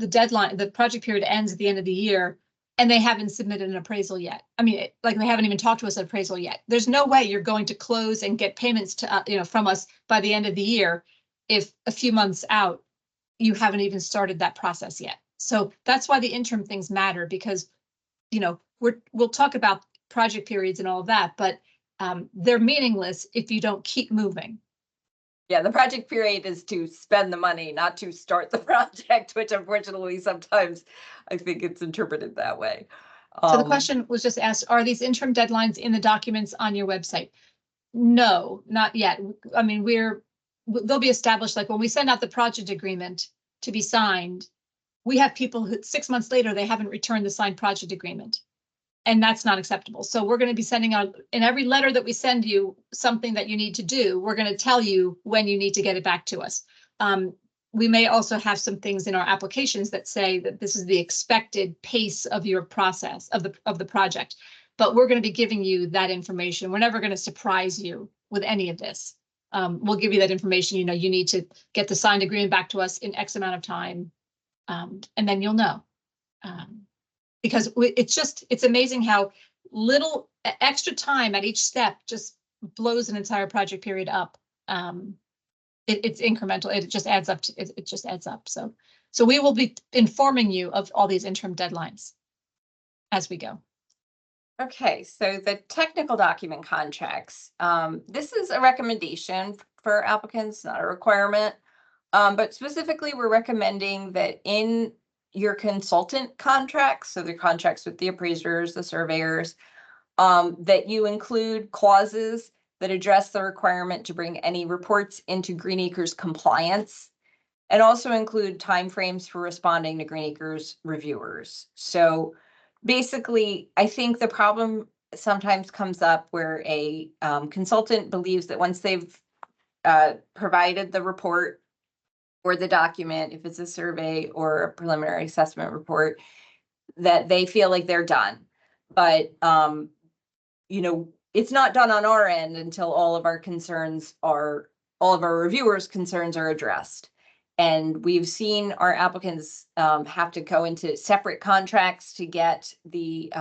deadline, the project period ends at the end of the year and they haven't submitted an appraisal yet. I mean, like they haven't even talked to us an appraisal yet. There's no way you're going to close and get payments to, you know, from us by the end of the year if a few months out you haven't even started that process yet. So that's why the interim things matter, because, you know, we'll talk about project periods and all of that, but they're meaningless if you don't keep moving. Yeah, the project period is to spend the money, not to start the project, which unfortunately sometimes I think it's interpreted that way. So the question was just asked, are these interim deadlines in the documents on your website? No, not yet. I mean, they'll be established, like when we send out the project agreement to be signed, we have people who 6 months later, they haven't returned the signed project agreement. And that's not acceptable. So we're going to be sending out in every letter that we send you something that you need to do. We're going to tell you when you need to get it back to us. We may also have some things in our applications that say that this is the expected pace of your process of the project, but we're going to be giving you that information. We're never going to surprise you with any of this. We'll give you that information. You know, you need to get the signed agreement back to us in X amount of time, and then you'll know. Because it's amazing how little extra time at each step just blows an entire project period up. it's incremental. It just adds up to, it just adds up. So we will be informing you of all these interim deadlines as we go. Okay, so the technical document contracts, this is a recommendation for applicants, not a requirement. But specifically, we're recommending that in your consultant contracts, so the contracts with the appraisers, the surveyors, that you include clauses that address the requirement to bring any reports into Green Acres compliance, and also include timeframes for responding to Green Acres reviewers. So basically, I think the problem sometimes comes up where a consultant believes that once they've provided the report or the document, if it's a survey or a preliminary assessment report, that they feel like they're done. But, you know, it's not done on our end until all of our reviewers' concerns are addressed. And we've seen our applicants have to go into separate contracts to get the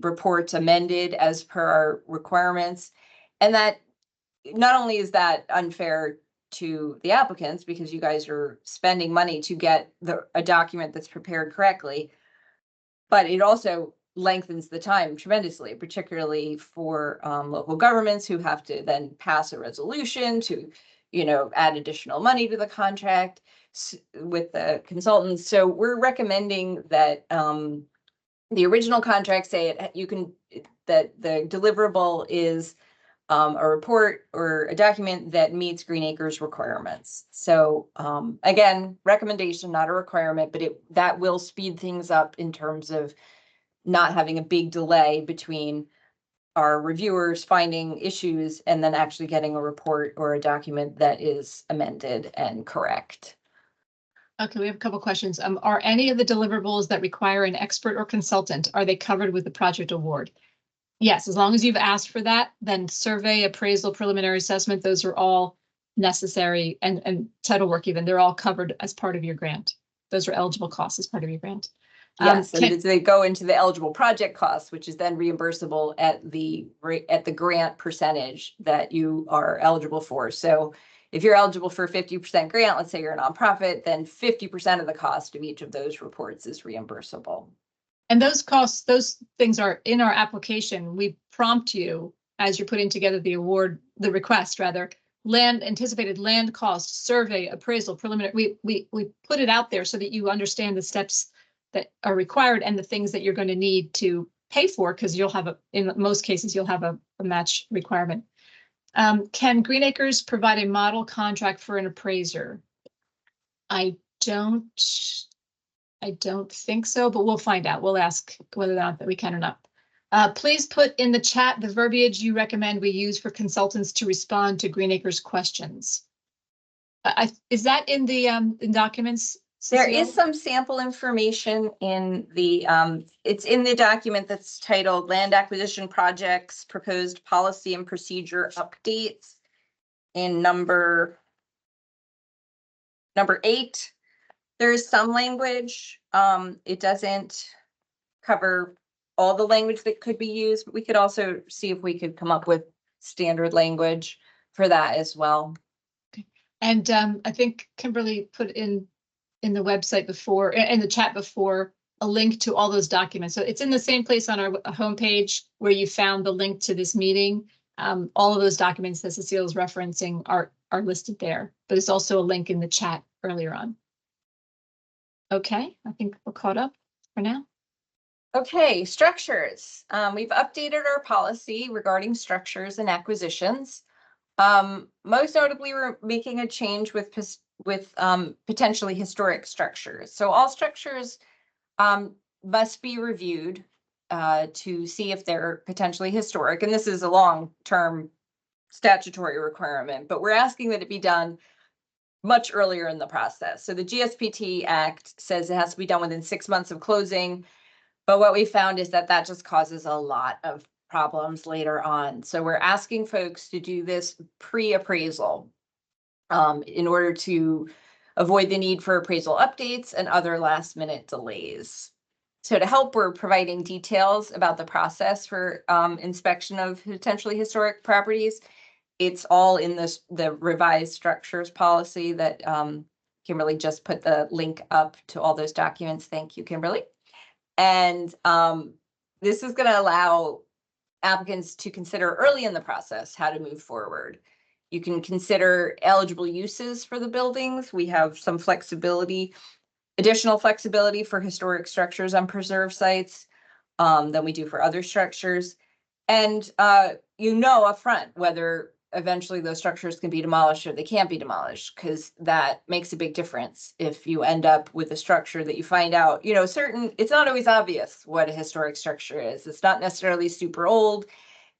reports amended as per our requirements. And that not only is that unfair to the applicants, because you guys are spending money to get a document that's prepared correctly, but it also lengthens the time tremendously, particularly for local governments who have to then pass a resolution to, you know, add additional money to the contract with the consultants. So we're recommending that the original contract say that the deliverable is a report or a document that meets Green Acres requirements. So again, recommendation, not a requirement, but that will speed things up in terms of not having a big delay between our reviewers finding issues and then actually getting a report or a document that is amended and correct. Okay, we have a couple questions. Are any of the deliverables that require an expert or consultant, are they covered with the project award? Yes, as long as you've asked for that, then survey, appraisal, preliminary assessment, those are all necessary, and title work even, they're all covered as part of your grant. Those are eligible costs as part of your grant. Yes, and they go into the eligible project costs, which is then reimbursable at the grant percentage that you are eligible for. So if you're eligible for a 50% grant, let's say you're a nonprofit, then 50% of the cost of each of those reports is reimbursable. And those costs, those things are in our application. We prompt you as you're putting together the award, the request rather, anticipated land cost, survey, appraisal, preliminary. We put it out there so that you understand the steps that are required and the things that you're going to need to pay for, because you'll have in most cases, you'll have a match requirement. Can Green Acres provide a model contract for an appraiser? I don't think so, but we'll find out. We'll ask whether or not that we can or not. Please put in the chat the verbiage you recommend we use for consultants to respond to Green Acres questions. Is that in the in documents? There Cecile? is some sample information in the, it's in the document that's titled Land Acquisition Projects Proposed Policy and Procedure Updates in number 8. There is some language. It doesn't cover all the language that could be used, but we could also see if we could come up with standard language for that as well. Okay. And I think Kimberly put in the website before, in the chat before, a link to all those documents. So it's in the same place on our homepage where you found the link to this meeting. All of those documents that Cecile is referencing are listed there, but it's also a link in the chat earlier on. Okay, I think we're caught up for now. Okay, structures. We've updated our policy regarding structures and acquisitions. Most notably, we're making a change with potentially historic structures. So all structures must be reviewed to see if they're potentially historic. And this is a long-term statutory requirement, but we're asking that it be done much earlier in the process. So the GSPT Act says it has to be done within 6 months of closing. But what we found is that just causes a lot of problems later on. So we're asking folks to do this pre-appraisal in order to avoid the need for appraisal updates and other last minute delays. So to help, we're providing details about the process for inspection of potentially historic properties. it's all in the revised structures policy that Kimberly just put the link up to all those documents. Thank you, Kimberly. And this is going to allow applicants to consider early in the process how to move forward. You can consider eligible uses for the buildings. We have some flexibility, additional flexibility for historic structures on preserved sites than we do for other structures. And you know upfront whether eventually those structures can be demolished or they can't be demolished, because that makes a big difference. If you end up with a structure that you find out, you know, it's not always obvious what a historic structure is. It's not necessarily super old,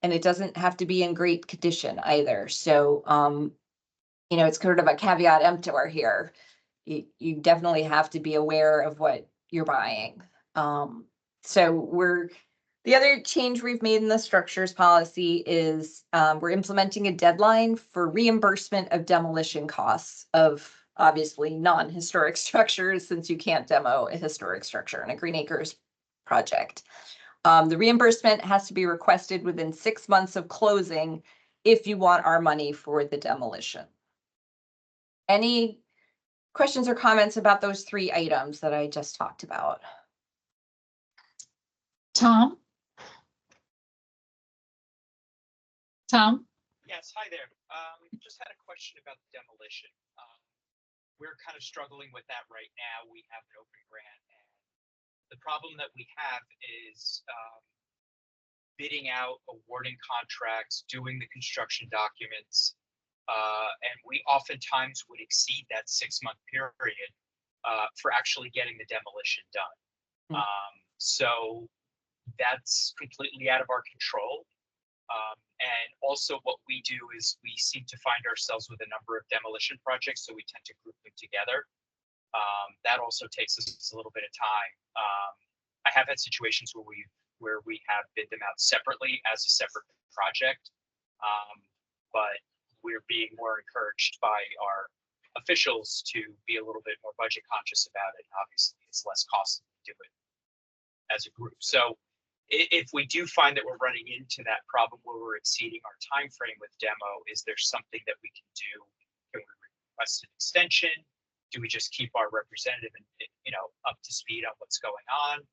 and it doesn't have to be in great condition either. So, you know, it's kind of a caveat emptor here. You definitely have to be aware of what you're buying. So the other change we've made in the structures policy is we're implementing a deadline for reimbursement of demolition costs of obviously non-historic structures, since you can't demo a historic structure in a Green Acres project. The reimbursement has to be requested within 6 months of closing if you want our money for the demolition. Any questions or comments about those 3 items that I just talked about? Tom? Yes, hi there. Just had a question about the demolition. We're kind of struggling with that right now. We have an open grant, and the problem that we have is bidding out, awarding contracts, doing the construction documents, and we oftentimes would exceed that 6-month period for actually getting the demolition done. So that's completely out of our control. And also what we do is we seem to find ourselves with a number of demolition projects, so we tend to group them together. That also takes us a little bit of time. I have had situations where we have bid them out separately as a separate project, but we're being more encouraged by our officials to be a little bit more budget conscious about it. Obviously, it's less costly to do it as a group. So if we do find that we're running into that problem where we're exceeding our time frame with demo, is there something that we can do? Can we request an extension? Do we just keep our representative up to speed on what's going on?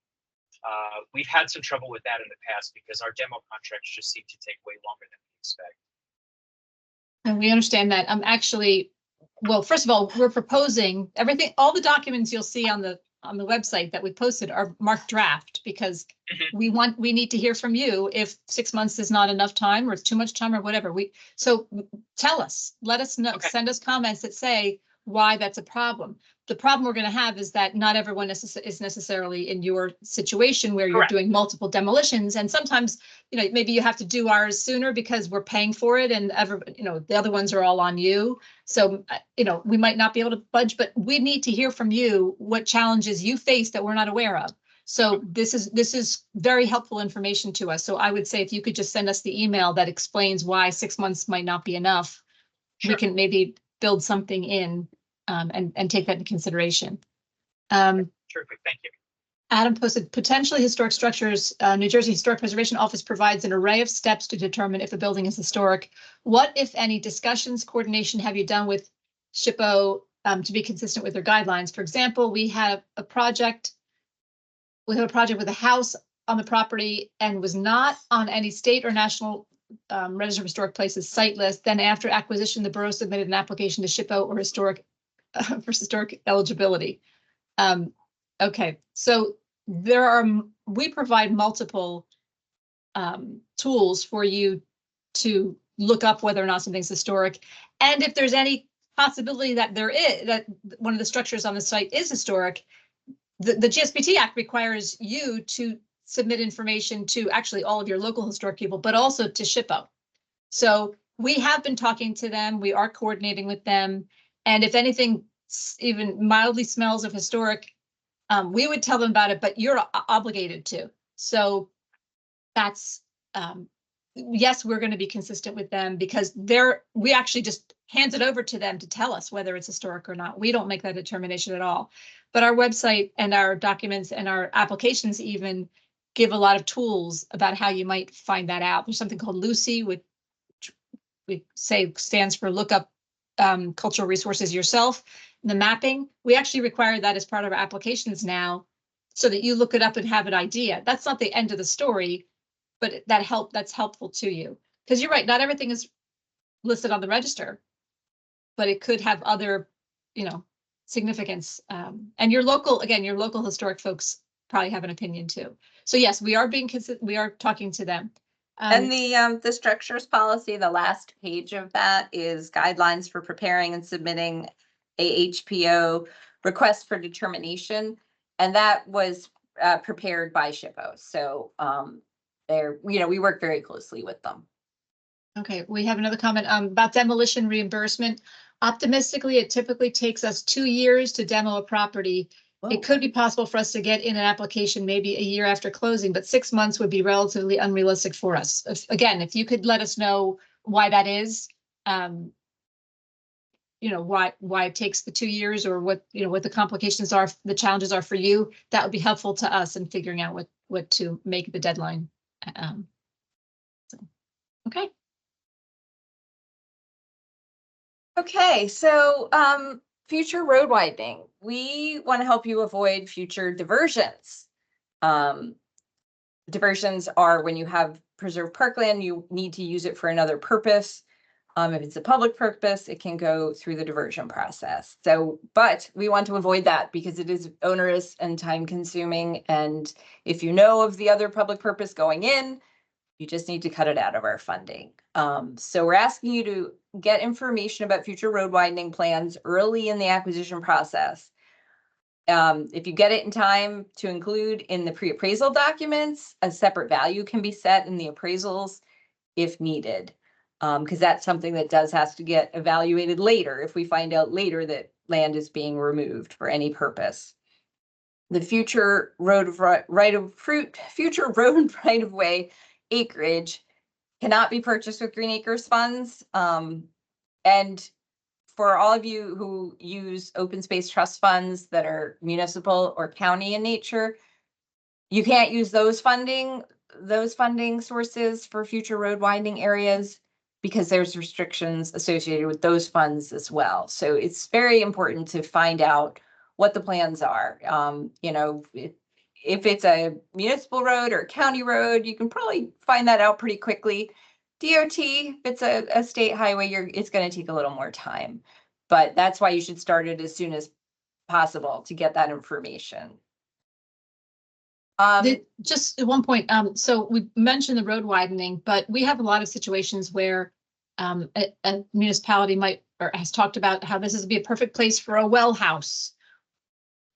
We've had some trouble with that in the past because our demo contracts just seem to take way longer than we expect. And we understand that. Well, first of all, we're proposing all the documents you'll see on the website that we posted are marked draft, because we need to hear from you if 6 months is not enough time or it's too much time or whatever. So tell us, let us know, okay. Send us comments that say why that's a problem. The problem we're going to have is that not everyone is necessarily in your situation where you're doing multiple demolitions. And sometimes, maybe you have to do ours sooner because we're paying for it, and the other ones are all on you. So, we might not be able to budge, but we need to hear from you what challenges you face that we're not aware of. So this is very helpful information to us. So I would say if you could just send us the email that explains why 6 months might not be enough, sure. We can maybe build something in and take that into consideration. Terrific, thank you. Adam posted, potentially historic structures. New Jersey Historic Preservation Office provides an array of steps to determine if a building is historic. What, if any, discussions, coordination have you done with SHPO to be consistent with their guidelines? For example, we have a project with a house on the property and was not on any state or national Register of Historic Places site list. Then after acquisition, the borough submitted an application to SHPO or historic for historic eligibility. Okay, so we provide multiple tools for you to look up whether or not something's historic, and if there's any possibility that that one of the structures on the site is historic, the GSBT Act requires you to submit information to actually all of your local historic people, but also to SHPO. So we have been talking to them. We are coordinating with them. And if anything even mildly smells of historic, we would tell them about it, but you're obligated to. So that's, yes, we're going to be consistent with them because we actually just hands it over to them to tell us whether it's historic or not. We don't make that determination at all. But our website and our documents and our applications even give a lot of tools about how you might find that out. There's something called Lucy, which we say stands for look up cultural resources yourself. The mapping, we actually require that as part of our applications now, so that you look it up and have an idea. That's not the end of the story, but that's helpful to you. Because you're right, not everything is listed on the register, but it could have other, significance. And your local historic folks probably have an opinion too. So yes, we are talking to them. And the structures policy, the last page of that is guidelines for preparing and submitting a HPO request for determination. And that was prepared by SHPO. So we work very closely with them. Okay, we have another comment about demolition reimbursement. Optimistically, it typically takes us 2 years to demo a property. It could be possible for us to get in an application maybe a year after closing, but 6 months would be relatively unrealistic for us. If you could let us know why that is, why it takes the 2 years, or what the complications are, the challenges are for you, that would be helpful to us in figuring out what to make the deadline. Okay. Okay, so future road widening. We want to help you avoid future diversions. Diversions are when you have preserved parkland, you need to use it for another purpose. If it's a public purpose, it can go through the diversion process. But we want to avoid that because it is onerous and time consuming. And if you know of the other public purpose going in, you just need to cut it out of our funding. So we're asking you to get information about future road widening plans early in the acquisition process. If you get it in time to include in the pre-appraisal documents, a separate value can be set in the appraisals if needed. Because that's something that has to get evaluated later if we find out later that land is being removed for any purpose. The future road right of way acreage cannot be purchased with Green Acres funds. And for all of you who use open space trust funds that are municipal or county in nature, you can't use those funding sources for future road widening areas because there's restrictions associated with those funds as well. So it's very important to find out what the plans are. If it's a municipal road or a county road, you can probably find that out pretty quickly. DOT, if it's a state highway, it's going to take a little more time. But that's why you should start it as soon as possible to get that information. Just at one point, so we mentioned the road widening, but we have a lot of situations where a municipality has talked about how this would be a perfect place for a well house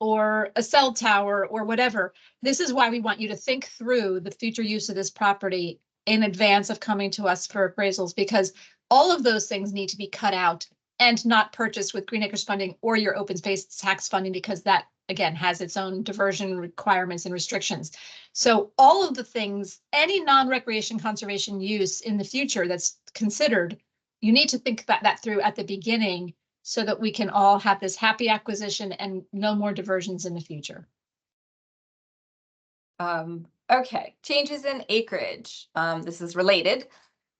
or a cell tower or whatever. This is why we want you to think through the future use of this property in advance of coming to us for appraisals, because all of those things need to be cut out and not purchased with Green Acres funding or your open space tax funding, because that, again, has its own diversion requirements and restrictions. So all of the things, any non-recreation conservation use in the future that's considered, you need to think about that through at the beginning so that we can all have this happy acquisition and no more diversions in the future. Okay, changes in acreage. This is related.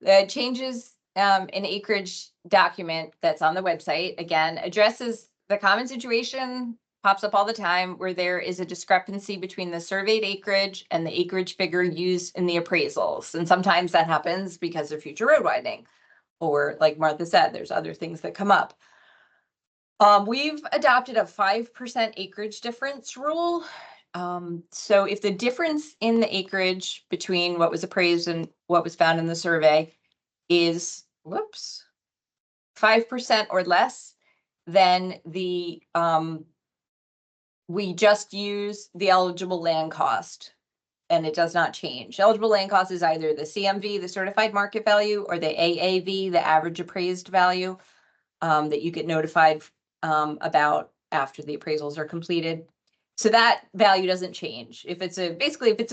The changes in acreage document that's on the website, again, addresses the common situation, pops up all the time, where there is a discrepancy between the surveyed acreage and the acreage figure used in the appraisals. And sometimes that happens because of future road widening, or like Martha said, there's other things that come up. We've adopted a 5% acreage difference rule. So if the difference in the acreage between what was appraised and what was found in the survey is 5% or less, then we just use the eligible land cost and it does not change. Eligible land cost is either the CMV, the certified market value, or the AAV, the average appraised value, that you get notified about after the appraisals are completed. So that value doesn't change. If it's a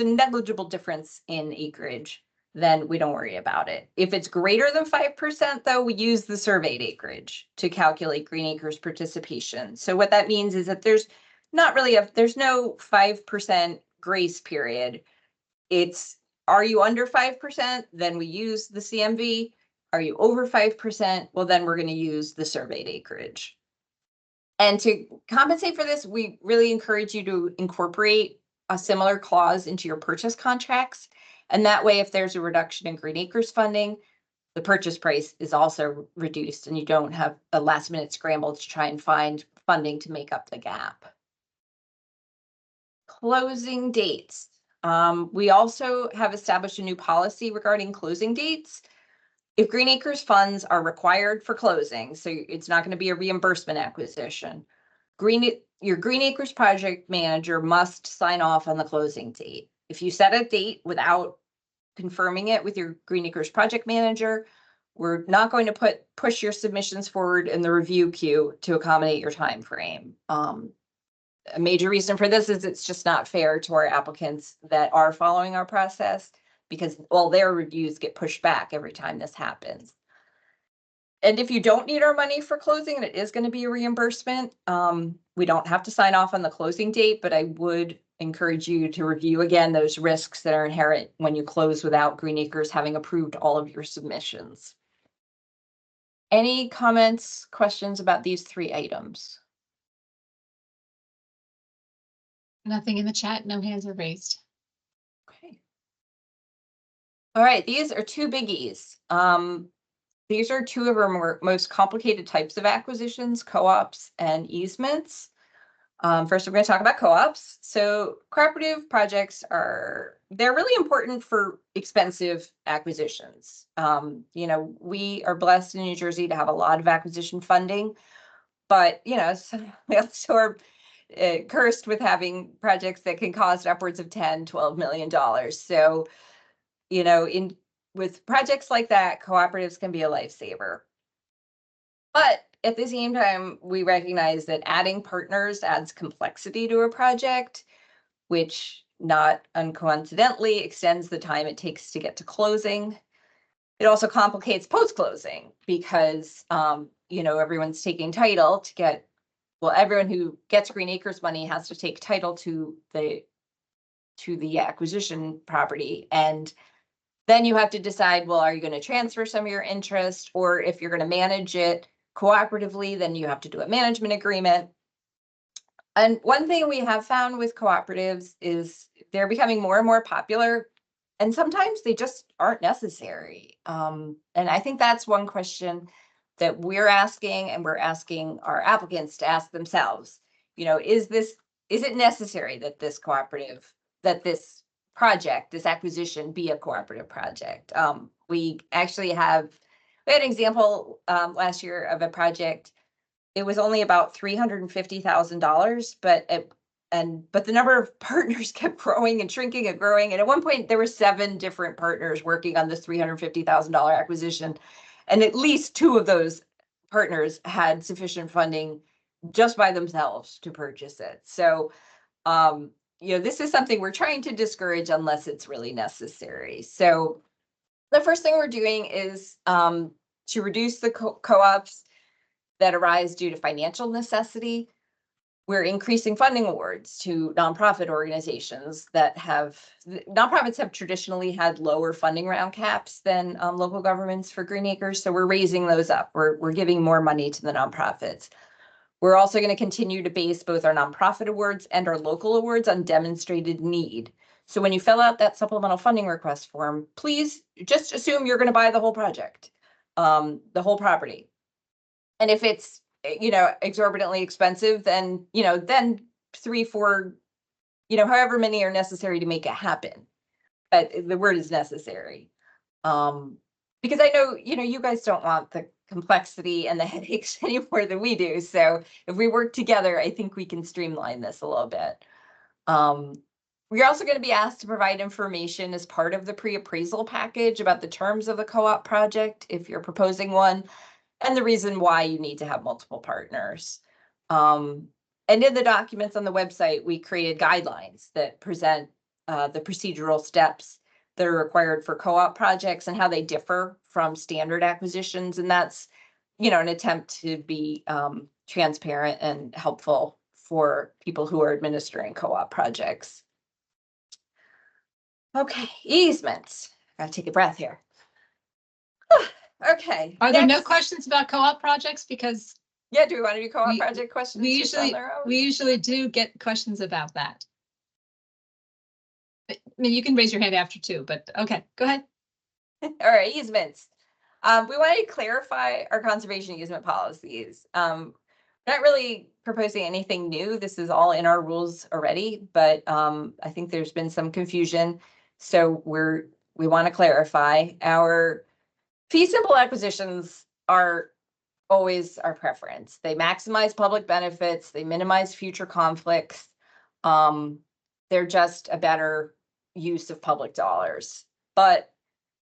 negligible difference in acreage, then we don't worry about it. If it's greater than 5%, though, we use the surveyed acreage to calculate Green Acres participation. So what that means is that there's no 5% grace period. It's, are you under 5%? Then we use the CMV. Are you over 5%? Well, then we're going to use the surveyed acreage. And to compensate for this, we really encourage you to incorporate a similar clause into your purchase contracts. And that way, if there's a reduction in Green Acres funding, the purchase price is also reduced and you don't have a last minute scramble to try and find funding to make up the gap. Closing dates. We also have established a new policy regarding closing dates. If Green Acres funds are required for closing, so it's not going to be a reimbursement acquisition, your Green Acres project manager must sign off on the closing date. If you set a date without confirming it with your Green Acres project manager, we're not going to push your submissions forward in the review queue to accommodate your time frame. A major reason for this is it's just not fair to our applicants that are following our process, because all their reviews get pushed back every time this happens. And if you don't need our money for closing and it is going to be a reimbursement, we don't have to sign off on the closing date, but I would encourage you to review again those risks that are inherent when you close without Green Acres having approved all of your submissions. Any comments, questions about these 3 items? Nothing in the chat, no hands are raised. Okay. All right, these are 2 biggies. These are 2 of our most complicated types of acquisitions, co-ops and easements. First, we're going to talk about co-ops. So cooperative projects they're really important for expensive acquisitions. You know, we are blessed in New Jersey to have a lot of acquisition funding, but, you know, we also are cursed with having projects that can cost upwards of $10-12 million. So, you know, with projects like that, cooperatives can be a lifesaver. But at the same time, we recognize that adding partners adds complexity to a project, which not uncoincidentally extends the time it takes to get to closing. It also complicates post-closing because, you know, everyone's taking title to get, well, everyone who gets Green Acres money has to take title to the acquisition property. And then you have to decide, well, are you going to transfer some of your interest, or if you're going to manage it cooperatively, then you have to do a management agreement. And one thing we have found with cooperatives is they're becoming more and more popular, and sometimes they just aren't necessary. And I think that's one question that we're asking, and we're asking our applicants to ask themselves. You know, is it necessary that this project, this acquisition, be a cooperative project? We had an example last year of a project. It was only about $350,000, but the number of partners kept growing and shrinking and growing. And at one point, there were 7 different partners working on this $350,000 acquisition, and at least 2 of those partners had sufficient funding just by themselves to purchase it. So, you know, this is something we're trying to discourage unless it's really necessary. So the first thing we're doing is to reduce the co-ops that arise due to financial necessity. We're increasing funding awards to nonprofit organizations nonprofits have traditionally had lower funding round caps than local governments for Green Acres. So we're raising those up. We're giving more money to the nonprofits. We're also going to continue to base both our nonprofit awards and our local awards on demonstrated need. So when you fill out that supplemental funding request form, please just assume you're going to buy the whole project, the whole property. And if it's, you know, exorbitantly expensive, then, you know, then 3, 4, you know, however many are necessary to make it happen. But the word is necessary. Because I know, you know, you guys don't want the complexity and the headaches any more than we do. So if we work together, I think we can streamline this a little bit. We're also going to be asked to provide information as part of the pre-appraisal package about the terms of the co-op project, if you're proposing one, and the reason why you need to have multiple partners. And in the documents on the website, we created guidelines that present the procedural steps that are required for co-op projects and how they differ from standard acquisitions. And that's, you know, an attempt to be transparent and helpful for people who are administering co-op projects. Okay, easements. Gotta take a breath here. Okay. Are there no next- questions about co-op projects? Because Yeah, do we want to do co-op we- project questions? we just on usually, their own? we usually do get questions about that. I mean, you can raise your hand after too, but okay, go ahead. All right, easements. We wanted to clarify our conservation easement policies. We're not really proposing anything new. This is all in our rules already, but I think there's been some confusion. So we want to clarify. Our fee simple acquisitions are always our preference. They maximize public benefits, they minimize future conflicts. They're just a better use of public dollars. But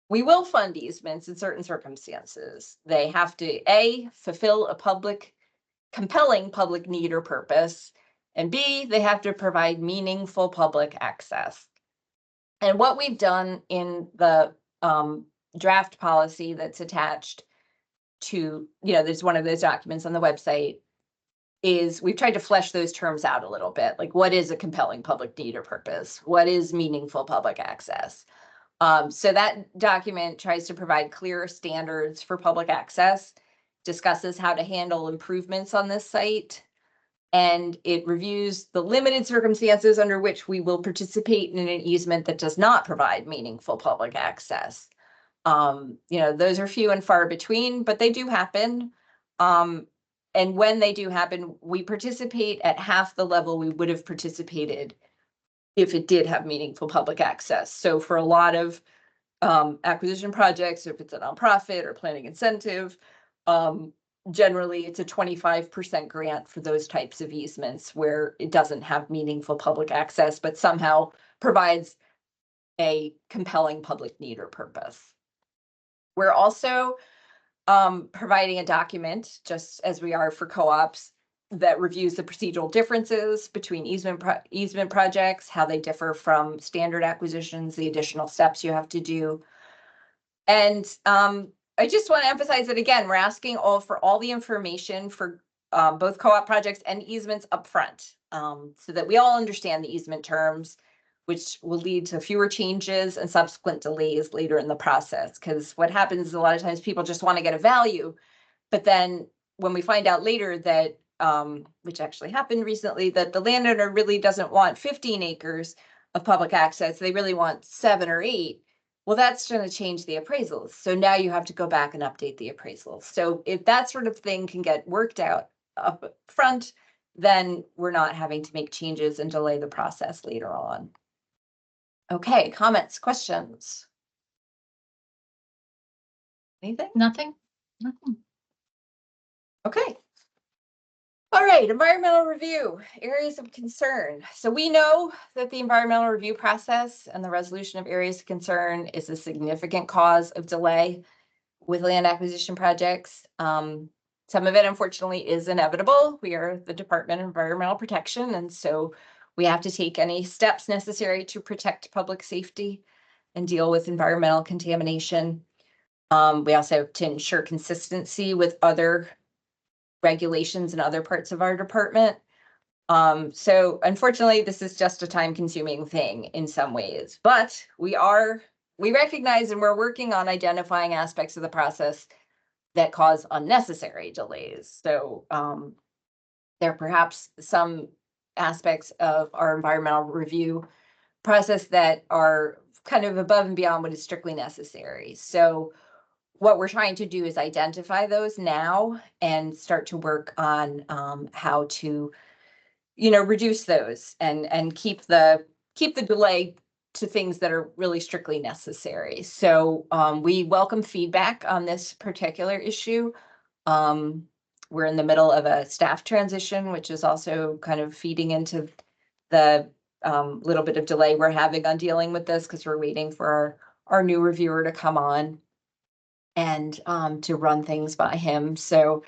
we will fund easements in certain circumstances. They have to A, fulfill a compelling public need or purpose, and B, they have to provide meaningful public access. And what we've done in the draft policy that's attached to, there's one of those documents on the website, is we've tried to flesh those terms out a little bit. Like, what is a compelling public need or purpose? What is meaningful public access? So that document tries to provide clearer standards for public access, discusses how to handle improvements on this site, and it reviews the limited circumstances under which we will participate in an easement that does not provide meaningful public access. Those are few and far between, but they do happen. And when they do happen, we participate at half the level we would have participated if it did have meaningful public access. So for a lot of acquisition projects, if it's a nonprofit or planning incentive, generally it's a 25% grant for those types of easements where it doesn't have meaningful public access, but somehow provides a compelling public need or purpose. We're also providing a document, just as we are for co-ops, that reviews the procedural differences between easement projects, how they differ from standard acquisitions, the additional steps you have to do. And I just want to emphasize that, again, we're asking for all the information for both co-op projects and easements upfront, so that we all understand the easement terms, which will lead to fewer changes and subsequent delays later in the process. Because what happens is a lot of times people just want to get a value, but then when we find out later that, which actually happened recently, that the landowner really doesn't want 15 acres of public access, they really want 7 or 8. Well, that's going to change the appraisals. So now you have to go back and update the appraisals. So if that sort of thing can get worked out up front, then we're not having to make changes and delay the process later on. Okay, comments, questions? Anything? Nothing? Nothing. Okay. All right, environmental review, areas of concern. So we know that the environmental review process and the resolution of areas of concern is a significant cause of delay with land acquisition projects. Some of it, unfortunately, is inevitable. We are the Department of Environmental Protection, and so we have to take any steps necessary to protect public safety and deal with environmental contamination. We also have to ensure consistency with other regulations in other parts of our department. So unfortunately, this is just a time-consuming thing in some ways, but we recognize and we're working on identifying aspects of the process that cause unnecessary delays. So there are perhaps some aspects of our environmental review process that are kind of above and beyond what is strictly necessary. So what we're trying to do is identify those now and start to work on how to, reduce those and keep the delay to things that are really strictly necessary. So we welcome feedback on this particular issue. We're in the middle of a staff transition, which is also kind of feeding into the little bit of delay we're having on dealing with this because we're waiting for our new reviewer to come on and to run things by him. So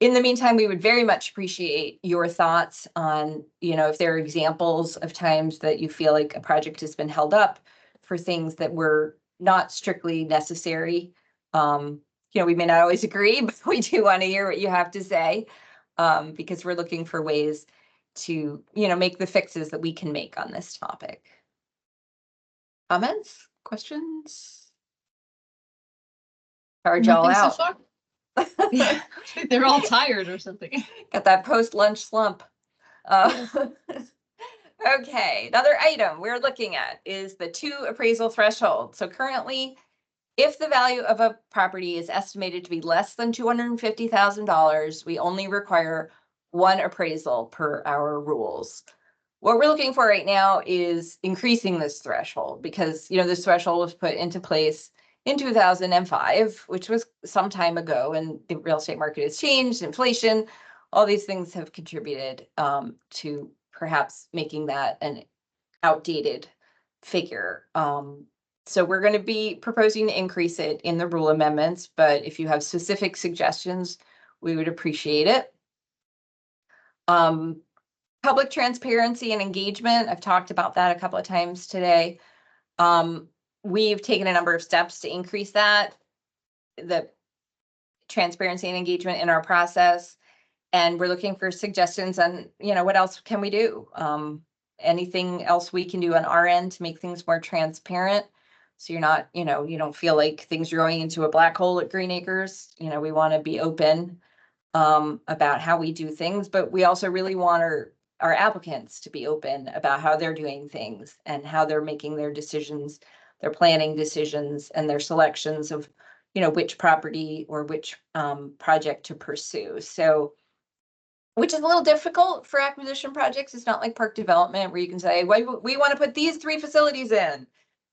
in the meantime, we would very much appreciate your thoughts on, if there are examples of times that you feel like a project has been held up for things that were not strictly necessary. We may not always agree, but we do want to hear what you have to say, because we're looking for ways to, make the fixes that we can make on this topic. Comments, questions? Charge y'all Nothing so out. far? Yeah, they're all tired or something. Got that post-lunch slump. Okay, another item we're looking at is the 2 appraisal threshold. So currently, if the value of a property is estimated to be less than $250,000, we only require 1 appraisal per our rules. What we're looking for right now is increasing this threshold because, this threshold was put into place in 2005, which was some time ago, and the real estate market has changed, inflation, all these things have contributed to perhaps making that an outdated figure. So we're going to be proposing to increase it in the rule amendments, but if you have specific suggestions, we would appreciate it. Public transparency and engagement, I've talked about that a couple of times today. We've taken a number of steps to increase that, the transparency and engagement in our process. And we're looking for suggestions on, what else can we do? Anything else we can do on our end to make things more transparent. So you're not, you don't feel like things are going into a black hole at Green Acres. We want to be open about how we do things, but we also really want our applicants to be open about how they're doing things and how they're making their decisions, their planning decisions, and their selections of, which property or which project to pursue. So, which is a little difficult for acquisition projects. It's not like park development where you can say, well, we want to put these 3 facilities in.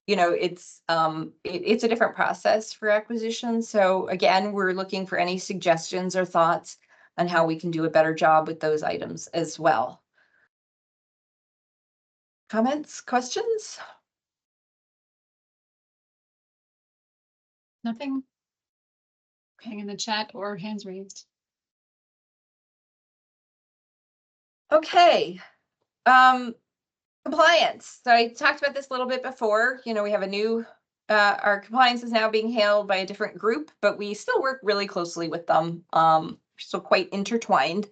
It's a different process for acquisition. So again, we're looking for any suggestions or thoughts on how we can do a better job with those items as well. Comments, questions? Nothing? Okay, in the chat or hands raised. Okay. Compliance. So I talked about this a little bit before. We have a new, our compliance is now being handled by a different group, but we still work really closely with them. So quite intertwined.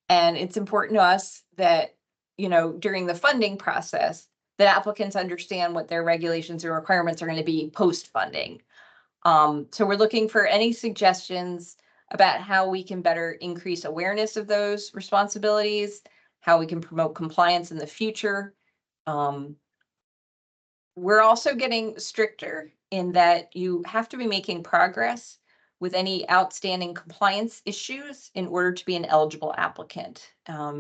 And it's important to us that, during the funding process, that applicants understand what their regulations and requirements are going to be post-funding. So we're looking for any suggestions about how we can better increase awareness of those responsibilities, how we can promote compliance in the future. We're also getting stricter in that you have to be making progress with any outstanding compliance issues in order to be an eligible applicant,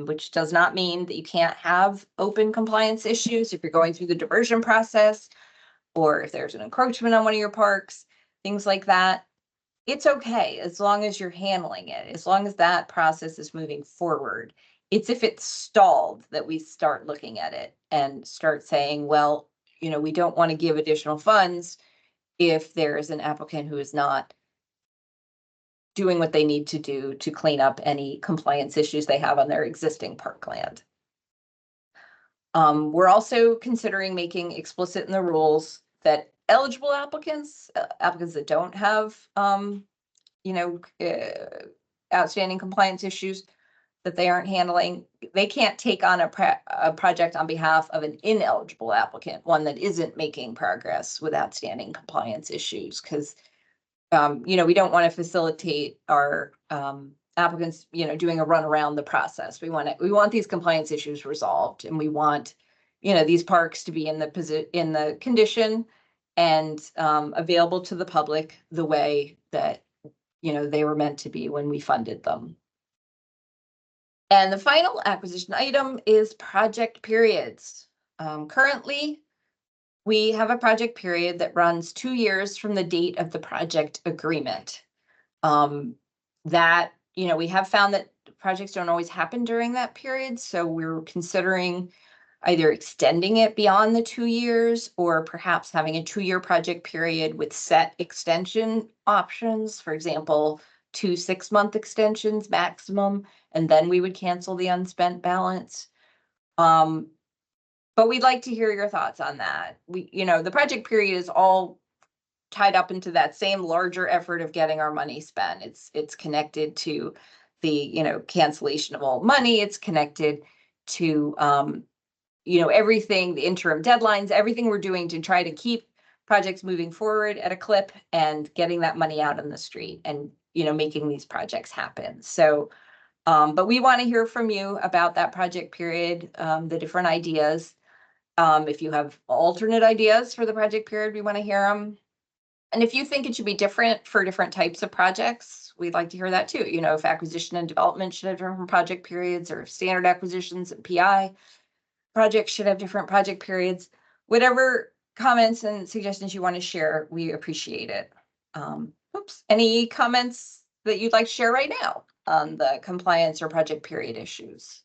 which does not mean that you can't have open compliance issues if you're going through the diversion process or if there's an encroachment on one of your parks, things like that. It's okay as long as you're handling it, as long as that process is moving forward. It's if it's stalled that we start looking at it and start saying, well, we don't want to give additional funds if there is an applicant who is not doing what they need to do to clean up any compliance issues they have on their existing parkland. We're also considering making explicit in the rules that eligible applicants, applicants that don't have, outstanding compliance issues that they aren't handling, they can't take on a project on behalf of an ineligible applicant, one that isn't making progress with outstanding compliance issues, because we don't want to facilitate our applicants, doing a run around the process. We want these compliance issues resolved, and we want, these parks to be in the condition and available to the public the way that, they were meant to be when we funded them. And the final acquisition item is project periods. Currently, we have a project period that runs 2 years from the date of the project agreement. That, we have found that projects don't always happen during that period. So we're considering either extending it beyond the 2 years or perhaps having a 2-year project period with set extension options. For example, 2 6-month extensions maximum, and then we would cancel the unspent balance. But we'd like to hear your thoughts on that. The project period is all tied up into that same larger effort of getting our money spent. It's connected to the, cancellation of all money. It's connected to, everything, the interim deadlines, everything we're doing to try to keep projects moving forward at a clip and getting that money out in the street and, making these projects happen. So, but we want to hear from you about that project period, the different ideas. If you have alternate ideas for the project period, we want to hear them. And if you think it should be different for different types of projects, we'd like to hear that too. If acquisition and development should have different project periods, or if standard acquisitions and PI projects should have different project periods. Whatever comments and suggestions you want to share, we appreciate it. Any comments that you'd like to share right now on the compliance or project period issues?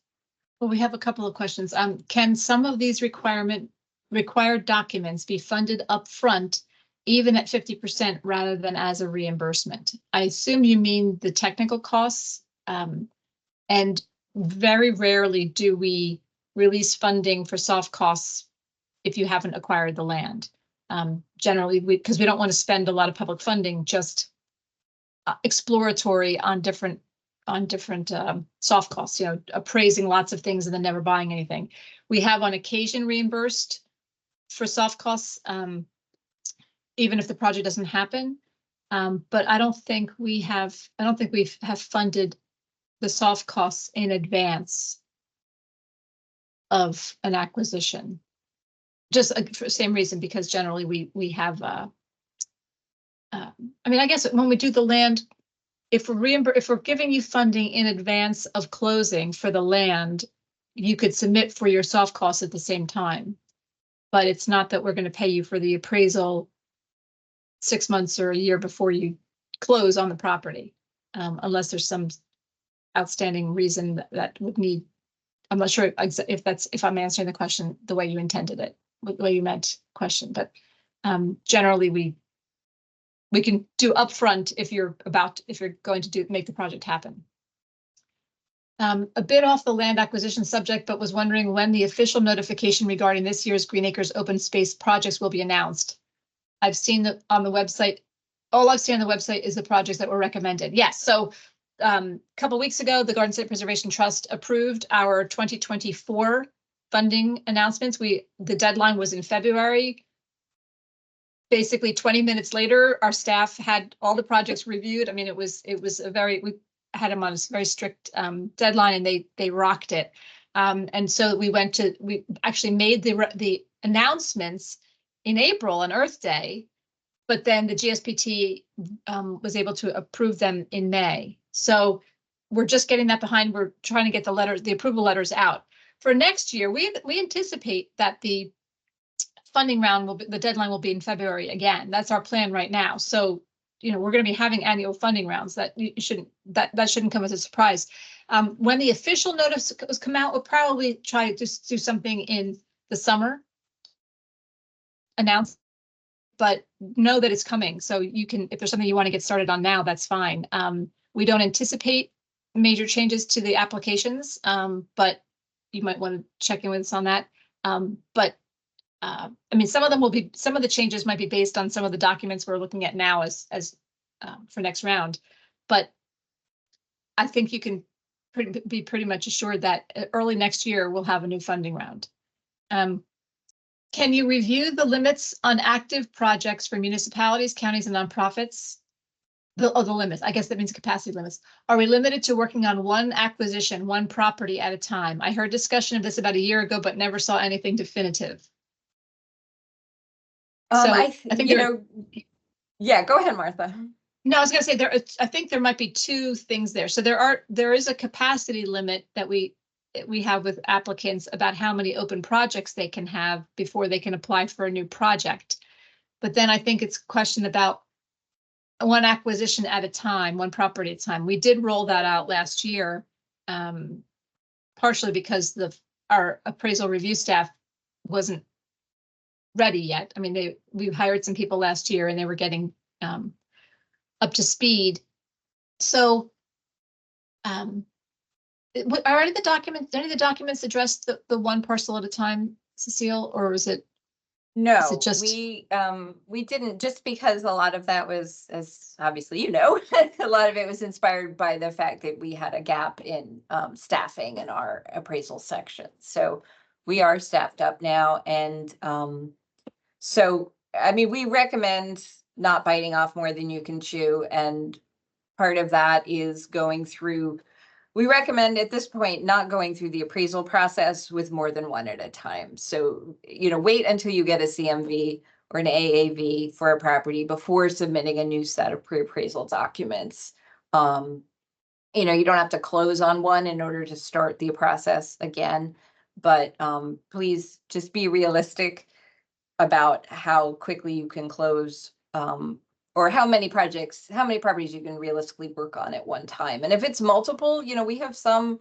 Well, we have a couple of questions. Can some of these required documents be funded up front, even at 50% rather than as a reimbursement? I assume you mean the technical costs, and very rarely do we release funding for soft costs if you haven't acquired the land. Generally, because we don't want to spend a lot of public funding just exploratory on different soft costs, appraising lots of things and then never buying anything. We have on occasion reimbursed for soft costs, even if the project doesn't happen. But I don't think we have funded the soft costs in advance of an acquisition. Just for the same reason, because generally we have, I guess when we do the land, if we're giving you funding in advance of closing for the land, you could submit for your soft costs at the same time. But it's not that we're going to pay you for the appraisal 6 months or a year before you close on the property, unless there's some outstanding reason that would need. I'm not sure if I'm answering the question the way you intended it, the way you meant question, but generally we can do upfront if you're going to make the project happen. A bit off the land acquisition subject, but was wondering when the official notification regarding this year's Green Acres open space projects will be announced. I've seen that on the website. All I've seen on the website is the projects that were recommended. Yes, so a couple of weeks ago, the Garden State Preservation Trust approved our 2024 funding announcements. The deadline was in February. Basically 20 minutes later, our staff had all the projects reviewed. I mean, we had them on a very strict deadline, and they rocked it. And so we actually made the announcements in April on Earth Day, but then the GSPT was able to approve them in May. So we're just getting that behind. We're trying to get the approval letters out for next year. We anticipate that the funding round the deadline will be in February again. That's our plan right now. So, we're going to be having annual funding rounds. That shouldn't come as a surprise. When the official notice come out, we'll probably try to just do something in the summer. Announce, but know that it's coming. So you can, if there's something you want to get started on now, that's fine. We don't anticipate major changes to the applications, but you might want to check in with us on that. Some of the changes might be based on some of the documents we're looking at now as for next round, but I think you can be pretty much assured that early next year we'll have a new funding round. Can you review the limits on active projects for municipalities, counties, and nonprofits? The limits, I guess that means capacity limits. Are we limited to working on one acquisition, one property at a time? I heard discussion of this about a year ago, but never saw anything definitive. I think, yeah, go ahead, Martha. No, I was going to say I think there might be two things there. So there is a capacity limit that we have with applicants about how many open projects they can have before they can apply for a new project. But then I think it's a question about one acquisition at a time, one property at a time. We did roll that out last year, partially because our appraisal review staff wasn't ready yet. I mean, we hired some people last year and they were getting up to speed. So are any of the documents address the one parcel at a time, Cecile, or is it? No, is it just we didn't, just because a lot of that was, as obviously a lot of it was inspired by the fact that we had a gap in staffing in our appraisal section. So we are staffed up now, and so I mean, we recommend not biting off more than you can chew, and part of that is going through, we recommend at this point not going through the appraisal process with more than one at a time. So, wait until you get a CMV or an AAV for a property before submitting a new set of pre-appraisal documents. You don't have to close on one in order to start the process again, but please just be realistic about how quickly you can close, or how many properties you can realistically work on at one time. And if it's multiple, we have some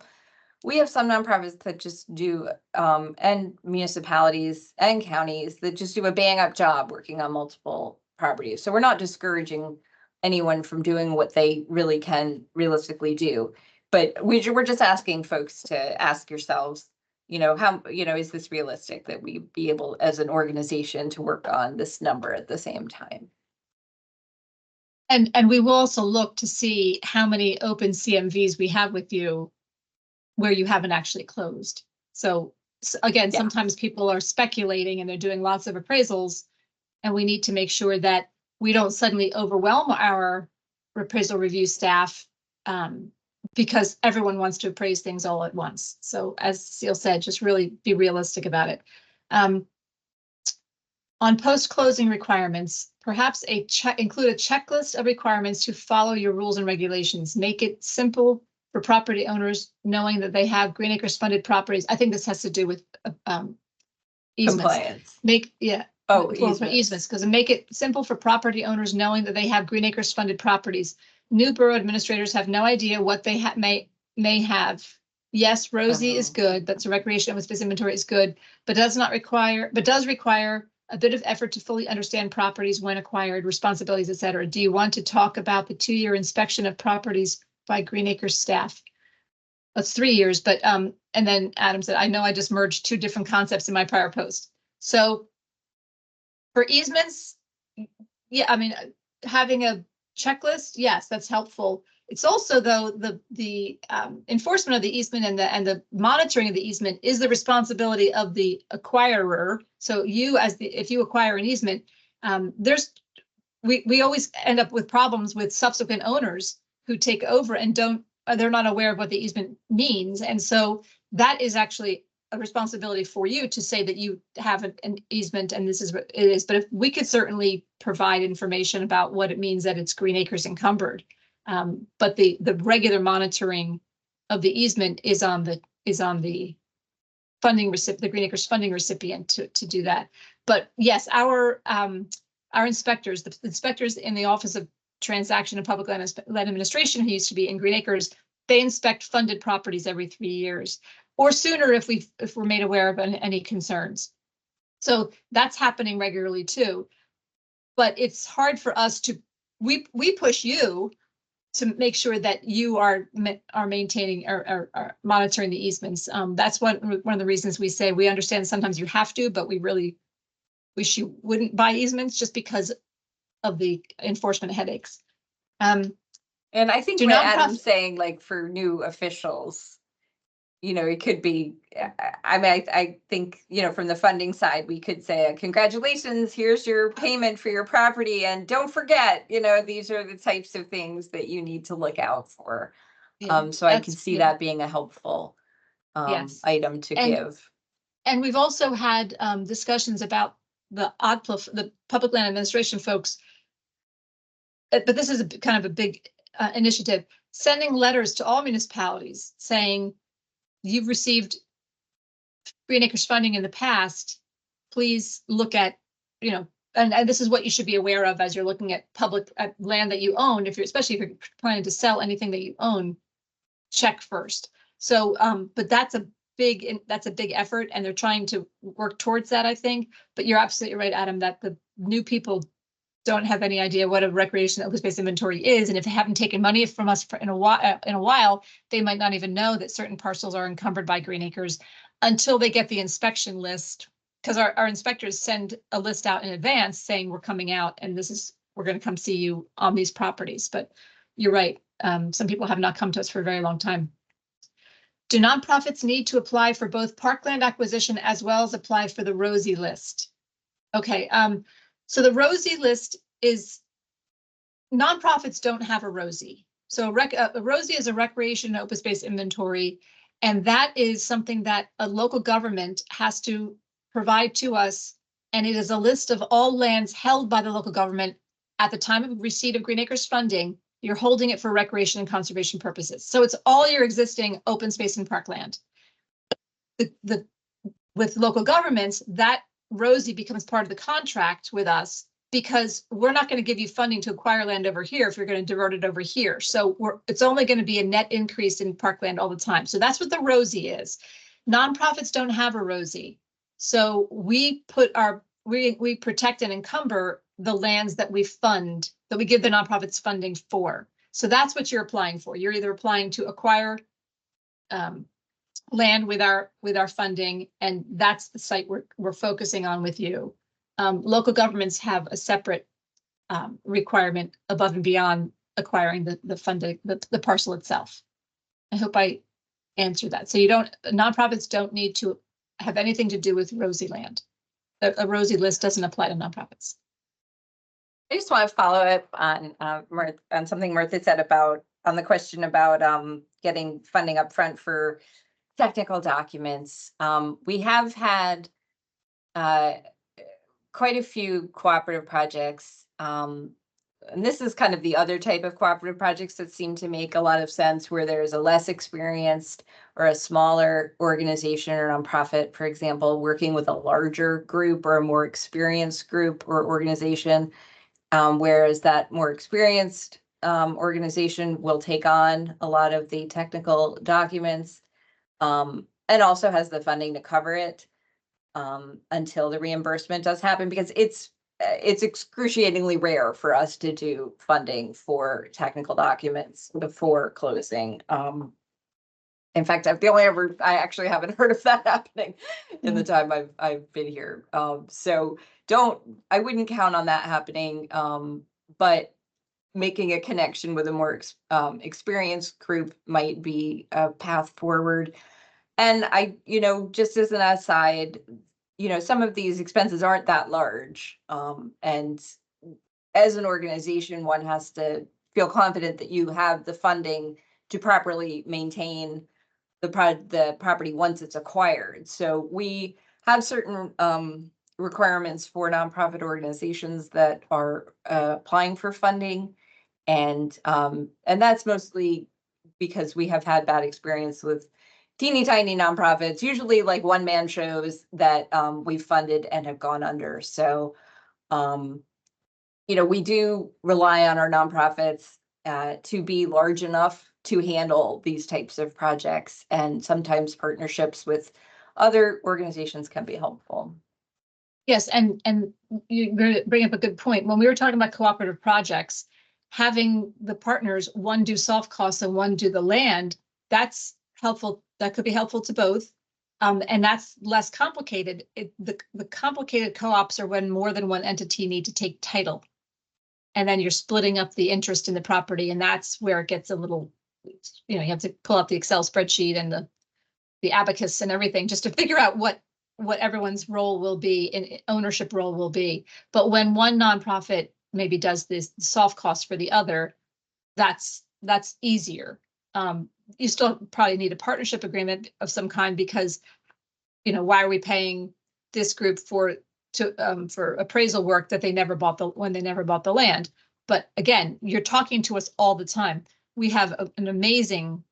nonprofits that just do, and municipalities and counties that just do a bang up job working on multiple properties. So we're not discouraging anyone from doing what they really can realistically do. But we're just asking folks to ask yourselves, how, is this realistic that we be able as an organization to work on this number at the same time? And we will also look to see how many open CMVs we have with you where you haven't actually closed. So again, Yeah. sometimes people are speculating and they're doing lots of appraisals, and we need to make sure that we don't suddenly overwhelm our appraisal review staff, because everyone wants to appraise things all at once. So as Cecile said, just really be realistic about it. On post-closing requirements, perhaps include a checklist of requirements to follow your rules and regulations. Make it simple for property owners knowing that they have Green Acres funded properties. I think this has to do with easements. Compliance. Easements, because make it simple for property owners knowing that they have Green Acres funded properties. New borough administrators have no idea what they may have. Yes, Rosie is good. That's a recreation with this inventory is good, but does require a bit of effort to fully understand properties when acquired, responsibilities, etc. Do you want to talk about the 2-year inspection of properties by Green Acres staff? That's 3 years, but and then Adam said, I know I just merged 2 different concepts in my prior post. So for easements, yeah, I mean, having a checklist, yes, that's helpful. It's also, though, the enforcement of the easement and the monitoring of the easement is the responsibility of the acquirer. So you, if you acquire an easement, we always end up with problems with subsequent owners who take over and they're not aware of what the easement means, and so that is actually a responsibility for you to say that you have an easement and this is what it is. But if we could certainly provide information about what it means that it's Green Acres encumbered. But the regular monitoring of the easement is on the funding recipient, the Green Acres funding recipient to do that. But yes, our inspectors, the inspectors in the Office of Transaction and Public Land Administration, who used to be in Green Acres, they inspect funded properties every 3 years or sooner if we're made aware of any concerns. So that's happening regularly too. But it's hard for us to, we push you to make sure that you are maintaining or monitoring the easements. That's one of the reasons we say we understand sometimes you have to, but we really wish you wouldn't buy easements just because of the enforcement headaches. And I think what Adam's saying, like for new officials, it could be, I mean, I think, from the funding side, we could say, congratulations, here's your payment for your property. And don't forget, these are the types of things that you need to look out for. Yeah, so I can see that being a helpful item to give. And we've also had discussions about the Public Land Administration folks, but this is kind of a big initiative, sending letters to all municipalities saying, you've received Green Acres funding in the past, please look at, and this is what you should be aware of as you're looking at public land that you own. Especially if you're planning to sell anything that you own, check first. So, but that's a big effort, and they're trying to work towards that, I think. But you're absolutely right, Adam, that the new people don't have any idea what a recreation open-space inventory is, and if they haven't taken money from us in a while, they might not even know that certain parcels are encumbered by Green Acres until they get the inspection list, because our inspectors send a list out in advance saying we're coming out and we're going to come see you on these properties. But you're right, some people have not come to us for a very long time. Do nonprofits need to apply for both parkland acquisition as well as apply for the Rosie list? Okay. So the ROSI list is, nonprofits don't have a ROSI. So a ROSI is a recreation and open space inventory. And that is something that a local government has to provide to us. And it is a list of all lands held by the local government at the time of receipt of Green Acres funding. You're holding it for recreation and conservation purposes. So it's all your existing open space and parkland. With local governments, that ROSI becomes part of the contract with us, because we're not going to give you funding to acquire land over here if you're going to divert it over here. So it's only going to be a net increase in parkland all the time. So that's what the ROSI is. Nonprofits don't have a ROSI. So we protect and encumber the lands that we fund, that we give the nonprofits funding for. So that's what you're applying for. You're either applying to acquire land with our funding, and that's the site we're focusing on with you. Local governments have a separate requirement above and beyond acquiring the funding, the parcel itself. I hope I answered that. So nonprofits don't need to have anything to do with ROSI land. A ROSI list doesn't apply to nonprofits. I just want to follow up on something Martha said on the question about getting funding up front for technical documents. We have had quite a few cooperative projects. And this is kind of the other type of cooperative projects that seem to make a lot of sense, where there's a less experienced or a smaller organization or nonprofit, for example, working with a larger group or a more experienced group or organization, whereas that more experienced organization will take on a lot of the technical documents, and also has the funding to cover it until the reimbursement does happen, because it's excruciatingly rare for us to do funding for technical documents before closing. In fact, I actually haven't heard of that happening in the time I've been here. So I wouldn't count on that happening, but making a connection with a more experienced group might be a path forward. And just as an aside, some of these expenses aren't that large. And as an organization, one has to feel confident that you have the funding to properly maintain the property once it's acquired. So we have certain requirements for nonprofit organizations that are applying for funding. And that's mostly because we have had bad experience with teeny tiny nonprofits, usually like one-man shows that we've funded and have gone under. So, we do rely on our nonprofits to be large enough to handle these types of projects, and sometimes partnerships with other organizations can be helpful. Yes, and you bring up a good point. When we were talking about cooperative projects, having the partners, one do soft costs and one do the land, that's helpful. That could be helpful to both. And that's less complicated. The complicated co-ops are when more than one entity need to take title. And then you're splitting up the interest in the property. And that's where it gets a little, you have to pull up the Excel spreadsheet and the abacus and everything just to figure out what everyone's role will be, in ownership role will be. But when one nonprofit maybe does this soft cost for the other, that's easier. You still probably need a partnership agreement of some kind, because, why are we paying this group for appraisal work that they never bought when they never bought the land? But again, you're talking to us all the time. We have an amazing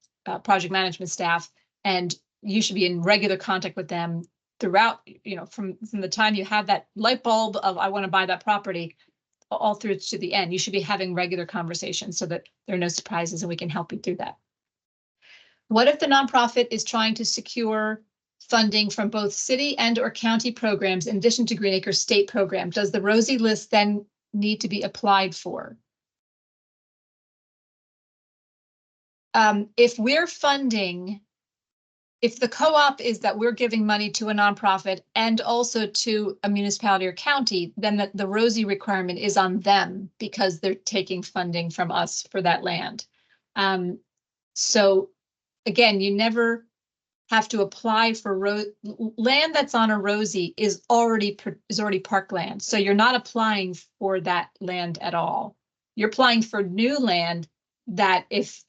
project management staff, and you should be in regular contact with them throughout, from the time you have that light bulb of I want to buy that property, all through to the end. You should be having regular conversations so that there are no surprises, and we can help you through that. What if the nonprofit is trying to secure funding from both city and or county programs in addition to Green Acres state program? Does the ROSI list then need to be applied for? If we're funding, if the co-op is that we're giving money to a nonprofit and also to a municipality or county, then the ROSI requirement is on them, because they're taking funding from us for that land. So again, you never have to apply for land that's on a ROSI is already parkland. So you're not applying for that land at all. You're applying for new land that if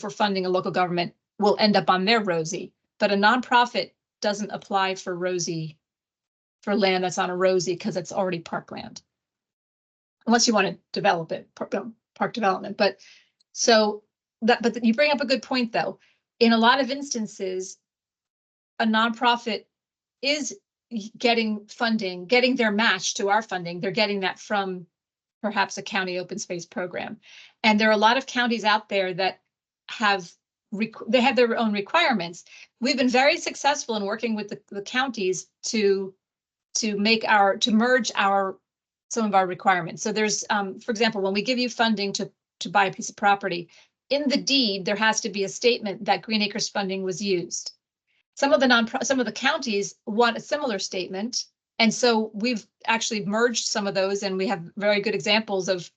we're funding a local government will end up on their ROSI. But a nonprofit doesn't apply for ROSI for land that's on a ROSI because it's already parkland. Unless you want to develop it, park development. But you bring up a good point though. In a lot of instances, a nonprofit is getting funding, getting their match to our funding. They're getting that from perhaps a county open space program. And there are a lot of counties out there that have their own requirements. We've been very successful in working with the counties to merge some of our requirements. So there's, for example, when we give you funding to buy a piece of property, in the deed, there has to be a statement that Green Acres funding was used. Some of the counties want a similar statement. And so we've actually merged some of those, and we have very good examples of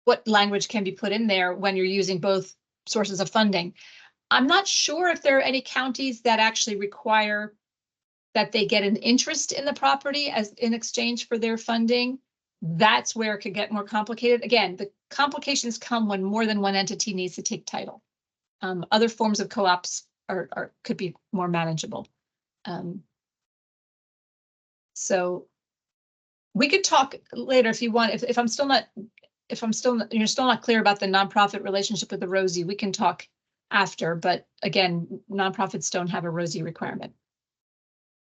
what language can be put in there when you're using both sources of funding. I'm not sure if there are any counties that actually require that they get an interest in the property as in exchange for their funding. That's where it could get more complicated. Again, the complications come when more than one entity needs to take title. Other forms of co-ops could be more manageable. So we could talk later if you want. If you're still not clear about the nonprofit relationship with the ROSI, we can talk after. But again, nonprofits don't have a ROSI requirement.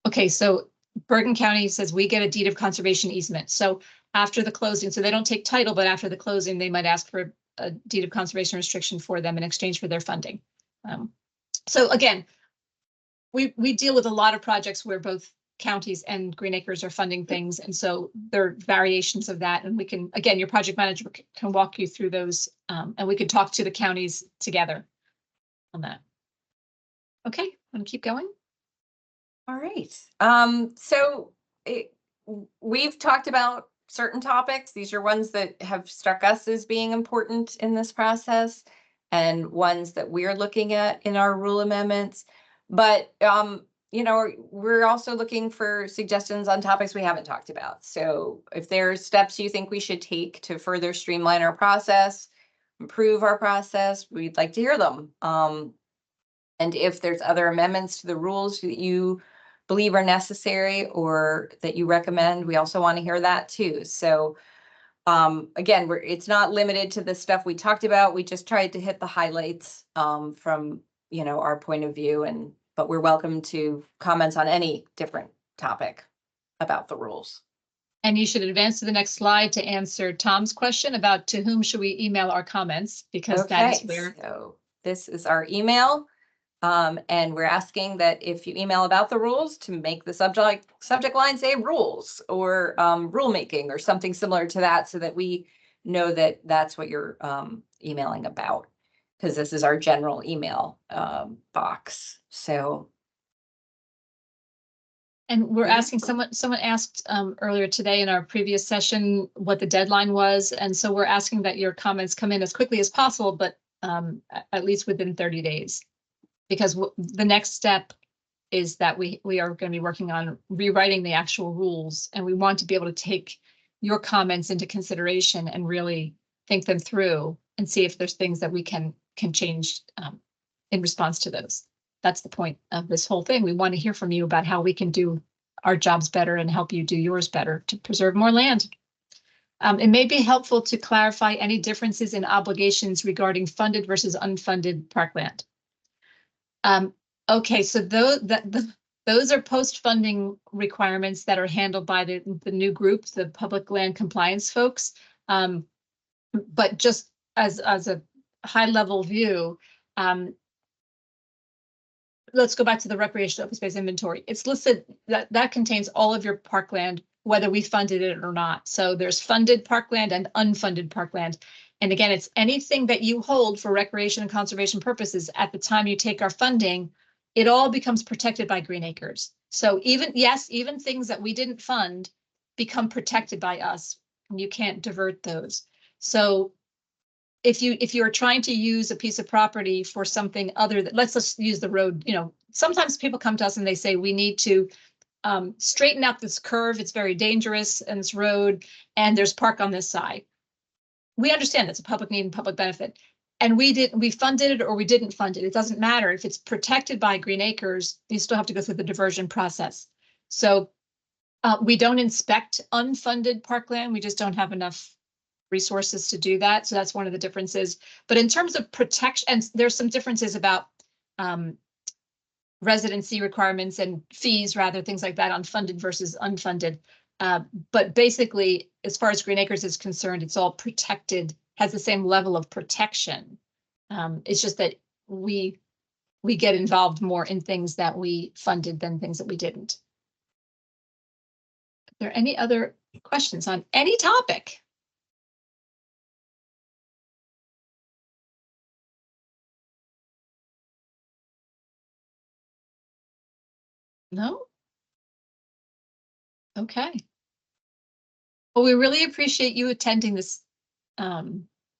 Okay, so Bergen County says we get a deed of conservation easement. So after the closing, so they don't take title, but after the closing, they might ask for a deed of conservation restriction for them in exchange for their funding. So again, we deal with a lot of projects where both counties and Green Acres are funding things. And so there are variations of that. And we can, again, your project manager can walk you through those, and we could talk to the counties together on that. Okay, want to keep going? All right. We've talked about certain topics. These are ones that have struck us as being important in this process and ones that we're looking at in our rule amendments. But, we're also looking for suggestions on topics we haven't talked about. So if there's steps you think we should take to further streamline our process, improve our process, we'd like to hear them. And if there's other amendments to the rules that you believe are necessary or that you recommend, we also want to hear that too. So again, it's not limited to the stuff we talked about. We just tried to hit the highlights from our point of view, but we're welcome to comments on any different topic about the rules. And you should advance to the next slide to answer Tom's question about to whom should we email our comments, because that is where. So this is our email. And we're asking that if you email about the rules to make the subject line say rules or rulemaking or something similar to that, so that we know that that's what you're emailing about, because this is our general email box. So. And we're asking someone asked earlier today in our previous session what the deadline was. And so we're asking that your comments come in as quickly as possible, but at least within 30 days. Because the next step is that we are going to be working on rewriting the actual rules, and we want to be able to take your comments into consideration and really think them through and see if there's things that we can change in response to those. That's the point of this whole thing. We want to hear from you about how we can do our jobs better and help you do yours better to preserve more land. It may be helpful to clarify any differences in obligations regarding funded versus unfunded parkland. Okay, so those are post-funding requirements that are handled by the new group, the public land compliance folks. But just as a high-level view, let's go back to the recreational open space inventory. It's listed that contains all of your parkland, whether we funded it or not. So there's funded parkland and unfunded parkland. And again, it's anything that you hold for recreation and conservation purposes at the time you take our funding, it all becomes protected by Green Acres. So even things that we didn't fund become protected by us, and you can't divert those. So if you are trying to use a piece of property for something other than, let's just use the road, you know, sometimes people come to us and they say, we need to straighten out this curve. It's very dangerous and this road, and there's park on this side. We understand that's a public need and public benefit. And we funded it or we didn't fund it. It doesn't matter. If it's protected by Green Acres, you still have to go through the diversion process. So we don't inspect unfunded parkland. We just don't have enough resources to do that. So that's one of the differences. But in terms of protection, and there's some differences about residency requirements and fees, rather, things like that on funded versus unfunded. But basically, as far as Green Acres is concerned, it's all protected, has the same level of protection. It's just that we get involved more in things that we funded than things that we didn't. Are there any other questions on any topic? No? Okay. Well, we really appreciate you attending this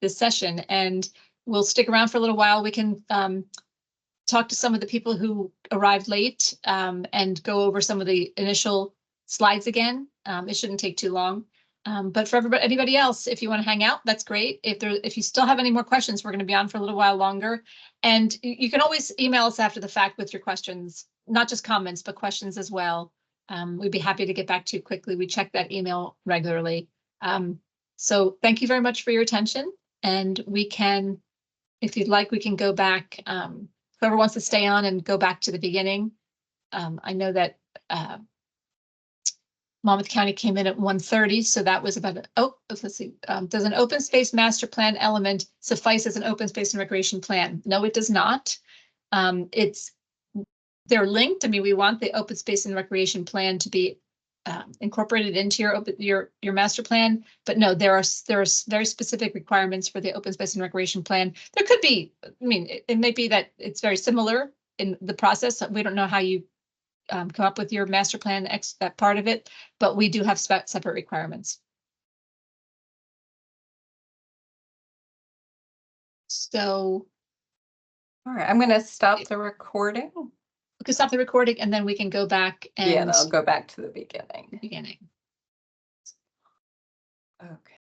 this session, and we'll stick around for a little while. We can talk to some of the people who arrived late and go over some of the initial slides again. It shouldn't take too long. But for anybody else, if you want to hang out, that's great. If you still have any more questions, we're going to be on for a little while longer. And you can always email us after the fact with your questions, not just comments, but questions as well. We'd be happy to get back to you quickly. We check that email regularly. So thank you very much for your attention. And we can, if you'd like, we can go back. Whoever wants to stay on and go back to the beginning. I know that Monmouth County came in at 1:30, so that was about, let's see, does an open space master plan element suffice as an open space and recreation plan? No, it does not. They're linked. I mean, we want the open space and recreation plan to be incorporated into your master plan, but no, there are very specific requirements for the open space and recreation plan. There could be, I mean, it may be that it's very similar in the process. We don't know how you come up with your master plan, that part of it, but we do have separate requirements. So, All right, I'm going to stop the recording. we can stop the recording and then we can go back and Yeah, and I'll go back to the beginning. beginning. Okay.